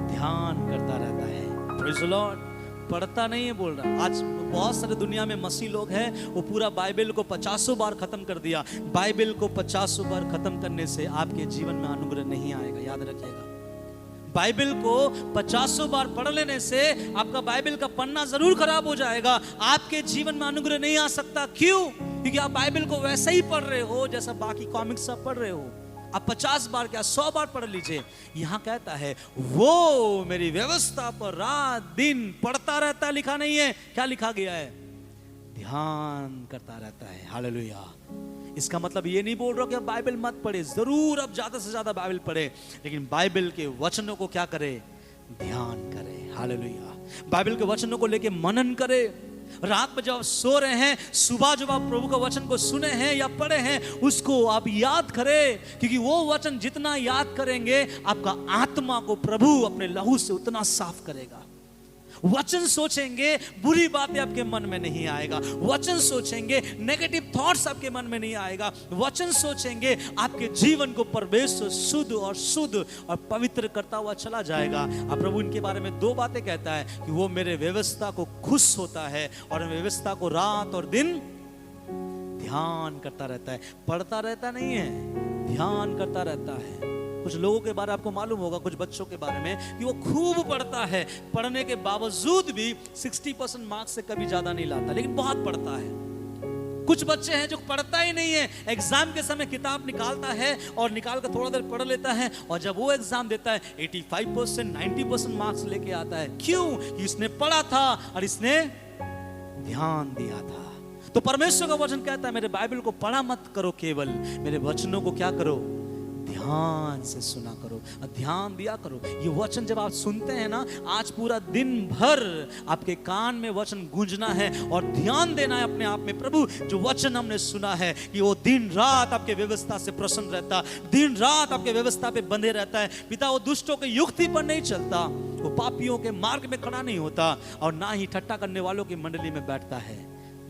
ध्यान करता रहता है। Praise the Lord. पढ़ता नहीं है बोल रहा। आज बहुत सारे दुनिया में मसीह लोग हैं, वो पूरा बाइबल को 50 बार खत्म कर दिया। बाइबल को 50 बार खत्म करने से आपके जीवन में अनुग्रह नहीं आएगा, याद रखिएगा। बाइबल को 50 बार पढ़ लेने से आपका बाइबल का पन्ना जरूर खराब हो जाएगा, आपके जीवन में अनुग्रह नहीं आ सकता। क्यों? क्योंकि आप बाइबल को वैसे ही पढ़ रहे हो जैसा बाकी कॉमिक्स आप पढ़ रहे हो। आप 50 बार क्या 100 बार पढ़ लीजिए। यहां कहता है वो मेरी व्यवस्था पर रात दिन पढ़ता रहता है, लिखा नहीं है। क्या लिखा गया है? ध्यान करता रहता है। हालेलुया। इसका मतलब ये नहीं बोल रहा कि आप बाइबल मत पढ़े, जरूर आप ज्यादा से ज्यादा बाइबल पढ़े, लेकिन बाइबल के वचनों को क्या करे? ध्यान करे। हालेलुया। बाइबल के वचनों को लेके मनन करे। रात में जब आप सो रहे हैं, सुबह जब आप प्रभु का वचन को सुने हैं या पढ़े हैं, उसको आप याद करें, क्योंकि वो वचन जितना याद करेंगे आपका आत्मा को प्रभु अपने लहू से उतना साफ करेगा। वचन सोचेंगे, बुरी बातें आपके मन में नहीं आएगा। वचन सोचेंगे, नेगेटिव थॉट्स आपके मन में नहीं आएगा। वचन सोचेंगे, आपके जीवन को परमेश्वर शुद्ध और पवित्र करता हुआ चला जाएगा। अब प्रभु इनके बारे में 2 बातें कहता है कि वो मेरे व्यवस्था को खुश होता है और व्यवस्था को रात और दिन ध्यान करता रहता है। पढ़ता रहता नहीं है, ध्यान करता रहता है। कुछ लोगों के बारे में आपको मालूम होगा, कुछ बच्चों के बारे में, कि वो खूब पढ़ता है, पढ़ने के बावजूद भी 60% मार्क्स से कभी ज्यादा नहीं लाता, लेकिन बहुत पढ़ता है। कुछ बच्चे हैं जो पढ़ता ही नहीं है, एग्जाम के समय किताब निकालता है और निकाल कर थोड़ा देर पढ़ लेता है, और जब वो एग्जाम देता है 85% 90% मार्क्स लेके आता है। क्यों? कि इसने पढ़ा था और इसने ध्यान दिया था। तो परमेश्वर का वचन कहता है मेरे बाइबल को पढ़ा मत करो, केवल मेरे वचनों को क्या करो? ध्यान से सुना करो, ध्यान दिया करो। ये वचन जब आप सुनते हैं ना, आज पूरा दिन भर आपके कान में वचन गूंजना है और ध्यान देना है अपने आप में। प्रभु जो वचन हमने सुना है कि वो दिन रात आपके व्यवस्था से प्रसन्न रहता, दिन रात आपके व्यवस्था पे बंधे रहता है। पिता वो दुष्टों के युक्ति पर नहीं चलता, वो पापियों के मार्ग में खड़ा नहीं होता, और ना ही ठट्टा करने वालों की मंडली में बैठता है।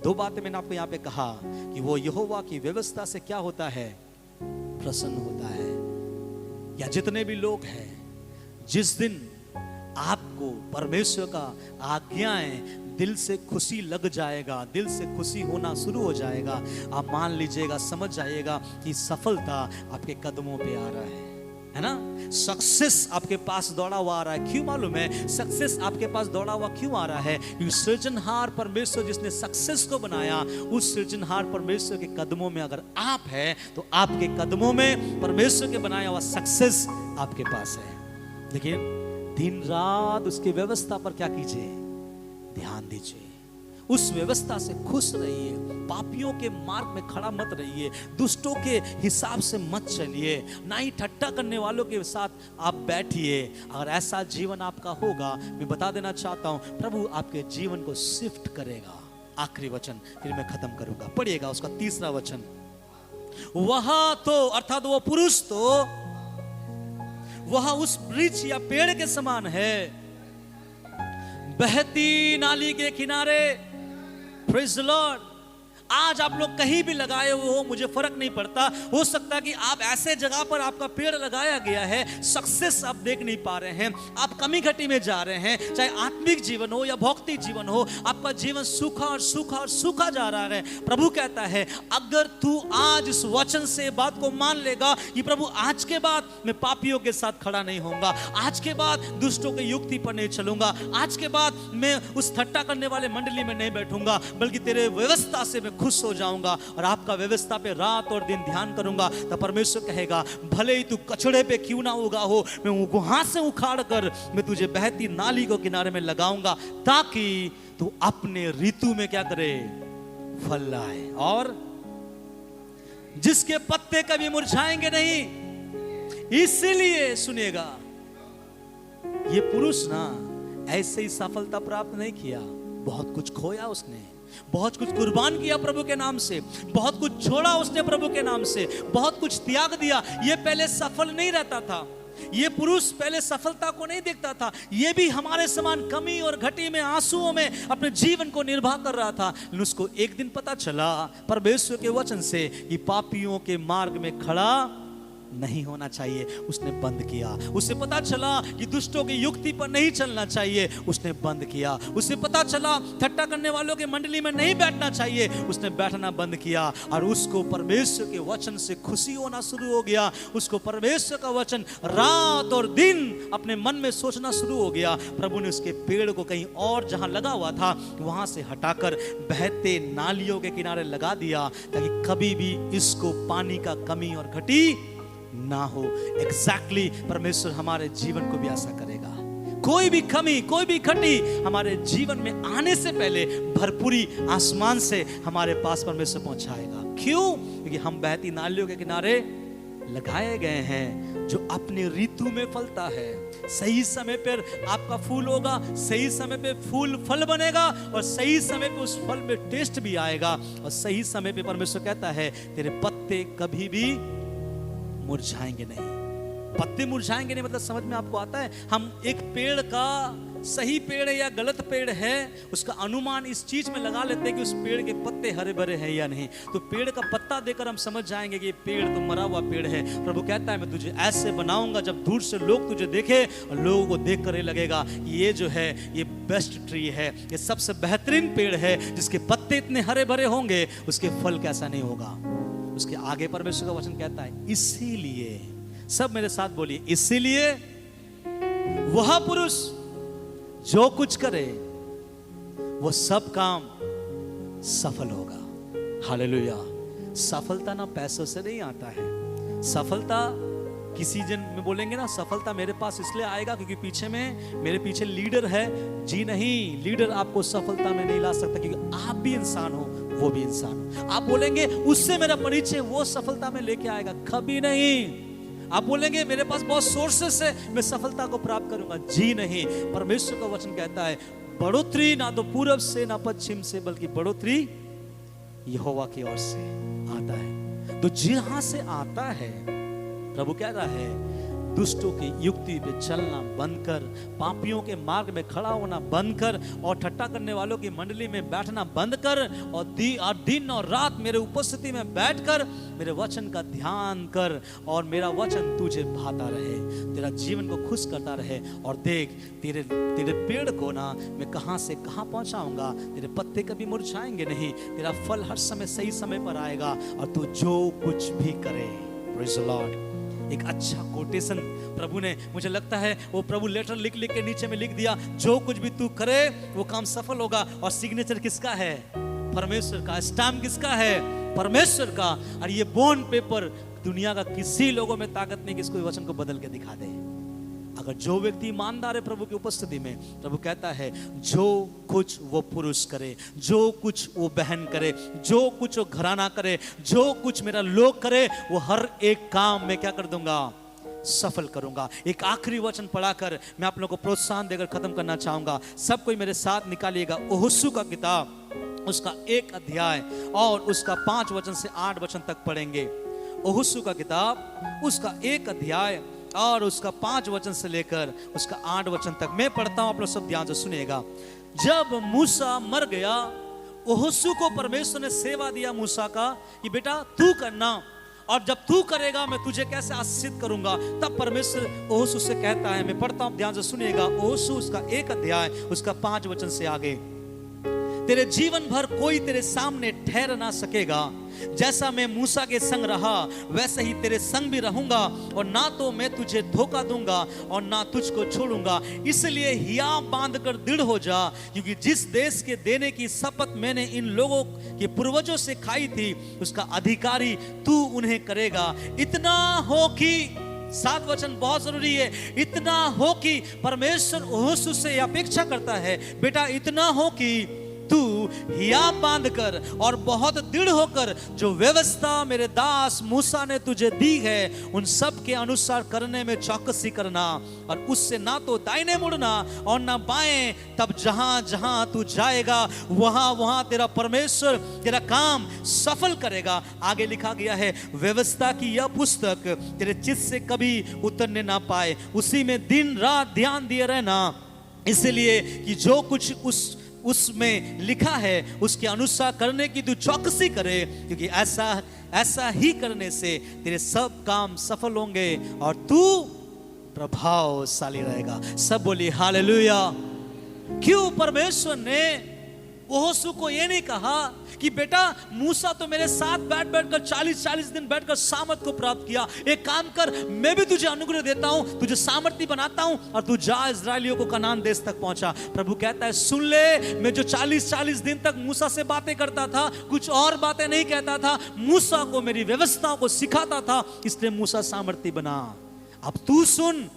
2 बातें मैंने आपको यहाँ पे कहा कि वो यहोवा की व्यवस्था से क्या होता है? प्रसन्न होता है। या जितने भी लोग हैं, जिस दिन आपको परमेश्वर का आज्ञाएं दिल से खुशी लग जाएगा, दिल से खुशी होना शुरू हो जाएगा, आप मान लीजिएगा, समझ जाइएगा कि सफलता आपके कदमों पे आ रहा है ना? सक्सेस आपके पास दौड़ा हुआ आ रहा है। क्यों मालूम है? सक्सेस आपके पास दौड़ा हुआ क्यों आ रहा है? क्योंकि सृजनहार परमेश्वर जिसने सक्सेस को बनाया, उस सृजनहार परमेश्वर के कदमों में अगर आप हैं, तो आपके कदमों में परमेश्वर के बनाया हुआ सक्सेस आपके पास है। लेकिन दिन रात उसकी व्यवस्था पर क्या कीजिए? ध्यान दीजिए। उस व्यवस्था से खुश रहिए, पापियों के मार्ग में खड़ा मत रहिए, दुष्टों के हिसाब से मत चलिए, ना ही ठट्टा करने वालों के साथ आप बैठिए। अगर ऐसा जीवन आपका होगा, मैं बता देना चाहता हूं, प्रभु आपके जीवन को शिफ्ट करेगा। आखिरी वचन फिर मैं खत्म करूंगा, पढ़िएगा उसका 3रा वचन। वहां तो अर्थात वो पुरुष तो वहां उस वृक्ष या पेड़ के समान है, बहती नाली के किनारे। Praise the Lord. आज आप लोग कहीं भी लगाए हुए हो, मुझे फर्क नहीं पड़ता। हो सकता है कि आप ऐसे जगह पर आपका पेड़ लगाया गया है, सक्सेस आप देख नहीं पा रहे हैं, आप कमी घटी में जा रहे हैं, चाहे आत्मिक जीवन हो या भौतिक जीवन हो, आपका जीवन सूखा और सूखा और सूखा जा रहा है। प्रभु कहता है अगर तू आज इस वचन से बात को मान लेगा कि प्रभु आज के बाद मैं पापियों के साथ खड़ा नहीं होऊंगा, आज के बाद दुष्टों की युक्ति पर नहीं चलूंगा, आज के बाद मैं उस ठट्टा करने वाले मंडली में नहीं बैठूंगा, बल्कि तेरे व्यवस्था से मैं खुश हो जाऊंगा और आपका व्यवस्था पे रात और दिन ध्यान करूंगा, तो परमेश्वर कहेगा भले ही तू कचड़े पे क्यों ना उगा हो, मैं वहां से उखाड़ कर मैं तुझे बहती नाली को किनारे में लगाऊंगा, ताकि तू अपने ऋतु में क्या करे, फल लाए, और जिसके पत्ते कभी मुरझाएंगे नहीं। इसीलिए सुनिएगा, ये पुरुष ना ऐसे ही सफलता प्राप्त नहीं किया, बहुत कुछ खोया उसने, बहुत कुछ कुर्बान किया प्रभु के नाम से, बहुत कुछ छोड़ा उसने प्रभु के नाम से, बहुत कुछ त्याग दिया। ये पहले सफल नहीं रहता था, ये पुरुष पहले सफलता को नहीं देखता था, ये भी हमारे समान कमी और घटी में, आंसुओं में अपने जीवन को निर्वाह कर रहा था। लेकिन उसको एक दिन पता चला परमेश्वर के वचन से कि पापियों के मार्ग में खड़ा नहीं होना चाहिए, उसने बंद किया। उसे पता चला कि दुष्टों की युक्ति पर नहीं चलना चाहिए, उसने बंद किया। उसे पता चला ठट्टा करने वालों के मंडली में नहीं बैठना चाहिए, उसने बैठना बंद किया। और उसको परमेश्वर के वचन से खुशी होना शुरू हो गया, उसको परमेश्वर का वचन रात और दिन अपने मन में सोचना शुरू हो गया। प्रभु ने उसके पेड़ को कहीं और जहां लगा हुआ था वहां से हटाकर बहते नालियों के किनारे लगा दिया, ताकि कभी भी इसको पानी का कमी और घटी ना हो। एग्जैक्टली परमेश्वर हमारे जीवन को भी ऐसा करेगा। कोई भी कमी, कोई भी घटी हमारे जीवन में आने से पहले भरपूरी आसमान से हमारे पास परमेश्वर पहुंचाएगा। क्यों? क्योंकि हम बहती नालियों के किनारे लगाए गए हैं, जो अपने ऋतु में फलता है। सही समय पर आपका फूल होगा, सही समय पे फूल फल बनेगा, और सही समय पे उस फल में टेस्ट भी आएगा, और सही समय पे परमेश्वर कहता है तेरे पत्ते कभी भी मुरझाएंगे नहीं। पत्ते मुरझाएंगे नहीं मतलब समझ में आपको आता है? हम एक पेड़ का सही पेड़ है या गलत पेड़ है, उसका अनुमान इस चीज में लगा लेते हैं कि उस पेड़ के पत्ते हरे भरे हैं या नहीं। तो पेड़ का पत्ता देखकर हम समझ जाएंगे कि ये पेड़ तो मरा हुआ पेड़ है। प्रभु कहता है मैं तुझे ऐसे बनाऊंगा जब दूर से लोग तुझे देखे और लोगों को देख कर ये लगेगा ये जो है ये बेस्ट ट्री है, ये सबसे बेहतरीन पेड़ है, जिसके पत्ते इतने हरे भरे होंगे उसके फल कैसा नहीं होगा। उसके आगे परमेश्वर का वचन कहता है इसीलिए, सब मेरे साथ बोलिए, इसीलिए वह पुरुष जो कुछ करे वो सब काम सफल होगा। हालेलुया। सफलता ना पैसों से नहीं आता है। सफलता किसी जन में बोलेंगे ना सफलता मेरे पास इसलिए आएगा क्योंकि पीछे में मेरे पीछे लीडर है। जी नहीं, लीडर आपको सफलता में नहीं ला सकता, क्योंकि आप भी इंसान हो, वो भी इंसान हो। आप बोलेंगे उससे मेरा परिचय वो सफलता में लेके आएगा, कभी नहीं। आप बोलेंगे मेरे पास बहुत सोर्सेस है, मैं सफलता को प्राप्त करूंगा। जी नहीं, परमेश्वर का वचन कहता है बढ़ोतरी ना तो पूरब से ना पश्चिम से, बल्कि बढ़ोतरी यहोवा की ओर से आता है। तो जहां से आता है, प्रभु कह रहा है दुष्टों की युक्ति पे चलना बंद कर, पापियों के मार्ग में खड़ा होना बंद कर, और ठट्टा करने वालों की मंडली में बैठना बंद कर, और दिन और रात मेरे उपस्थिति में बैठकर मेरे वचन का ध्यान कर, और मेरा वचन तुझे भाता रहे, तेरा जीवन को खुश करता रहे। और देख तेरे पेड़ को ना मैं कहां से कहां पहुंचाऊंगा, तेरे पत्ते कभी मुरझाएंगे नहीं, तेरा फल हर समय सही समय पर आएगा, और तू जो कुछ भी करे। Praise the Lord. एक अच्छा कोटेशन प्रभु ने, मुझे लगता है वो प्रभु लेटर लिख लिख के नीचे में लिख दिया, जो कुछ भी तू करे वो काम सफल होगा। और सिग्नेचर किसका है? परमेश्वर का। स्टैम्प किसका है? परमेश्वर का। और ये बॉन्ड पेपर दुनिया का किसी लोगों में ताकत नहीं कि इसको वचन को बदल के दिखा दे। अगर जो व्यक्ति ईमानदार है प्रभु की उपस्थिति में, प्रभु कहता है जो कुछ वो पुरुष करे, जो कुछ वो बहन करे, जो कुछ वो घराना करे, जो कुछ मेरा लोग करे, वो हर एक काम में क्या कर दूंगा? सफल करूंगा। एक आखिरी वचन पढ़ाकर मैं आप लोगों को प्रोत्साहन देकर खत्म करना चाहूंगा। सब कोई मेरे साथ निकालिएगा ओहोशू का किताब, उसका 1 अध्याय और उसका 5 वचन से 8 वचन तक पढ़ेंगे। ओहोशू का किताब उसका 1 अध्याय और उसका 5 वचन से लेकर उसका 8 वचन तक मैं पढ़ता हूं, आप लोग सब ध्यान से सुनिएगा। जब मूसा मर गया, ओहोसू को परमेश्वर ने सेवा दिया मूसा का कि बेटा तू करना, और जब तू करेगा मैं तुझे कैसे आशीषित करूंगा। तब परमेश्वर ओहोसू से कहता है, मैं पढ़ता हूं, ध्यान से सुनिएगा, ओहोसू उसका 1 अध्याय उसका 5 वचन से आगे, तेरे जीवन भर कोई तेरे सामने ठहर ना सकेगा, जैसा मैं मूसा के संग रहा वैसे ही तेरे संग भी रहूंगा, और ना तो मैं तुझे धोखा दूंगा और ना तुझको छोड़ूंगा। इसलिए हिया बांध कर दृढ़ हो जा, क्योंकि जिस देश के देने की शपथ मैंने इन लोगों के पूर्वजों से खाई थी उसका अधिकारी तू उन्हें करेगा। इतना हो कि 7 वचन बहुत जरूरी है, इतना हो कि परमेश्वर ओहोसू से अपेक्षा करता है, बेटा इतना हो कि तू हिया बांध कर और बहुत दृढ़ होकर जो व्यवस्था मेरे दास मूसा ने तुझे दी है उन सब के अनुसार करने में चौकसी करना, और उससे ना तो दाहिने मुड़ना और ना बाएं, तब जहां जहां तू जाएगा वहां वहां तेरा परमेश्वर तेरा काम सफल करेगा। आगे लिखा गया है, व्यवस्था की यह पुस्तक तेरे चित्त से कभी उतरने ना पाए, उसी में दिन रात ध्यान दिए रहना, इसलिए कि जो कुछ उसमें लिखा है उसके अनुसार करने की तू चौकसी करे, क्योंकि ऐसा ही करने से तेरे सब काम सफल होंगे और तू प्रभावशाली रहेगा। सब बोलिए हालेलुया। क्यों परमेश्वर ने ओहोसू को ये नहीं कहा कि बेटा मूसा तो मेरे साथ बैठ कर 40 दिन बैठकर सामर्थ को प्राप्त किया, एक काम कर मैं भी तुझे अनुग्रह देता हूं, तुझे सामर्थी बनाता हूं और तू जा इस्राएलियों को कनान देश तक पहुंचा। प्रभु कहता है सुन ले, मैं जो 40 दिन तक मूसा से बातें करता था, कुछ और बातें नहीं कहता था, मूसा को मेरी व्यवस्थाओं को सिखाता था, इसलिए मूसा सामर्थी बना। अब तू सुन,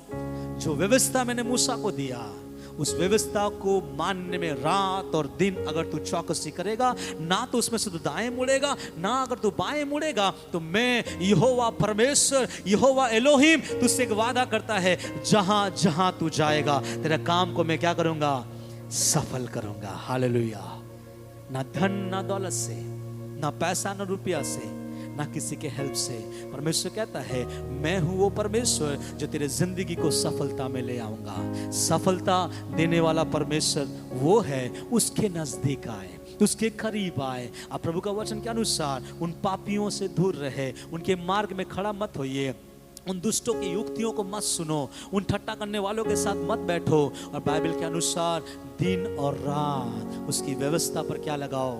जो व्यवस्था मैंने मूसा को दिया उस व्यवस्था को मानने में रात और दिन अगर तू चौकसी करेगा, ना तो उसमें से तू दाएं मुड़ेगा ना अगर तू बाएं मुड़ेगा, तो मैं यहोवा परमेश्वर यहोवा एलोहिम तुझसे एक वादा करता है, जहां जहां तू जाएगा तेरा काम को मैं क्या करूंगा, सफल करूंगा। हालेलुया। ना धन ना दौलत से, ना पैसा ना रुपया से, ना किसी के हेल्प से, परमेश्वर कहता है मैं हूं वो परमेश्वर जो तेरे जिंदगी को सफलता में ले आऊंगा। सफलता देने वाला परमेश्वर वो है, उसके नजदीक आए, उसके करीब आए। आप प्रभु का वचन के अनुसार उन पापियों से दूर रहे, उनके मार्ग में खड़ा मत होइए, उन दुष्टों की युक्तियों को मत सुनो, उन ठट्टा करने वालों के साथ मत बैठो, और बाइबल के अनुसार दिन और रात उसकी व्यवस्था पर क्या लगाओ,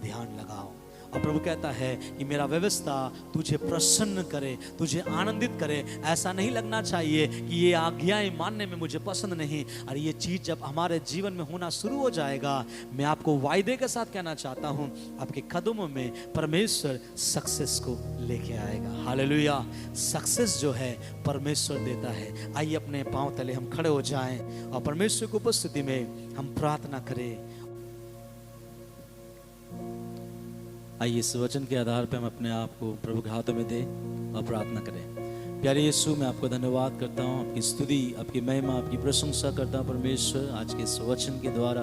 ध्यान लगाओ। और प्रभु कहता है कि मेरा व्यवस्था तुझे प्रसन्न करे, तुझे आनंदित करे। ऐसा नहीं लगना चाहिए कि ये आज्ञाएं मानने में मुझे पसंद नहीं, और ये चीज जब हमारे जीवन में होना शुरू हो जाएगा, मैं आपको वायदे के साथ कहना चाहता हूं, आपके कदमों में परमेश्वर सक्सेस को लेके आएगा। हालेलुया। सक्सेस जो है परमेश्वर देता है। आइए अपने पांव तले हम खड़े हो जाएं और परमेश्वर की उपस्थिति में हम प्रार्थना करें। आइए इस वचन के आधार पर हम अपने आप को प्रभु के हाथों में दें और प्रार्थना करें। प्यारे यीशु, मैं आपको धन्यवाद करता हूँ, आपकी स्तुति, आपकी महिमा, आपकी प्रशंसा करता हूँ परमेश्वर। आज के इस वचन के द्वारा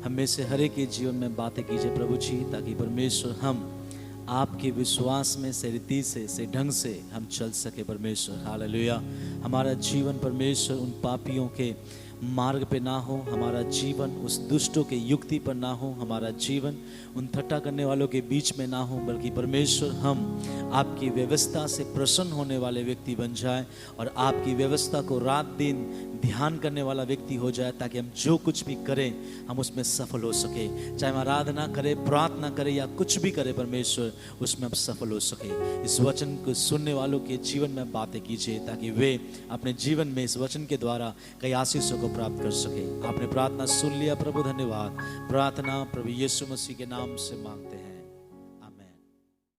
हम में से हर एक के जीवन में बातें कीजिए प्रभु जी, ताकि परमेश्वर हम आपके विश्वास में से रीति से ढंग से हम चल सके परमेश्वर। हालेलुया। हमारा जीवन परमेश्वर उन पापियों के मार्ग पे ना हो, हमारा जीवन उस दुष्टों के युक्ति पर ना हो, हमारा जीवन उन ठट्टा करने वालों के बीच में ना हो, बल्कि परमेश्वर हम आपकी व्यवस्था से प्रसन्न होने वाले व्यक्ति बन जाए और आपकी व्यवस्था को रात दिन ध्यान करने वाला व्यक्ति हो जाए, ताकि हम जो कुछ भी करें हम उसमें सफल हो सके। चाहे हम आराधना करें, प्रार्थना करें या कुछ भी करें परमेश्वर, उसमें हम सफल हो सके। इस वचन को सुनने वालों के जीवन में बातें कीजिए, ताकि वे अपने जीवन में इस वचन के द्वारा कई आशीषों को प्राप्त कर सके। आपने प्रार्थना सुन लिया प्रभु, धन्यवाद। प्रार्थना प्रभु यीशु मसीह के नाम से मांगते हैं।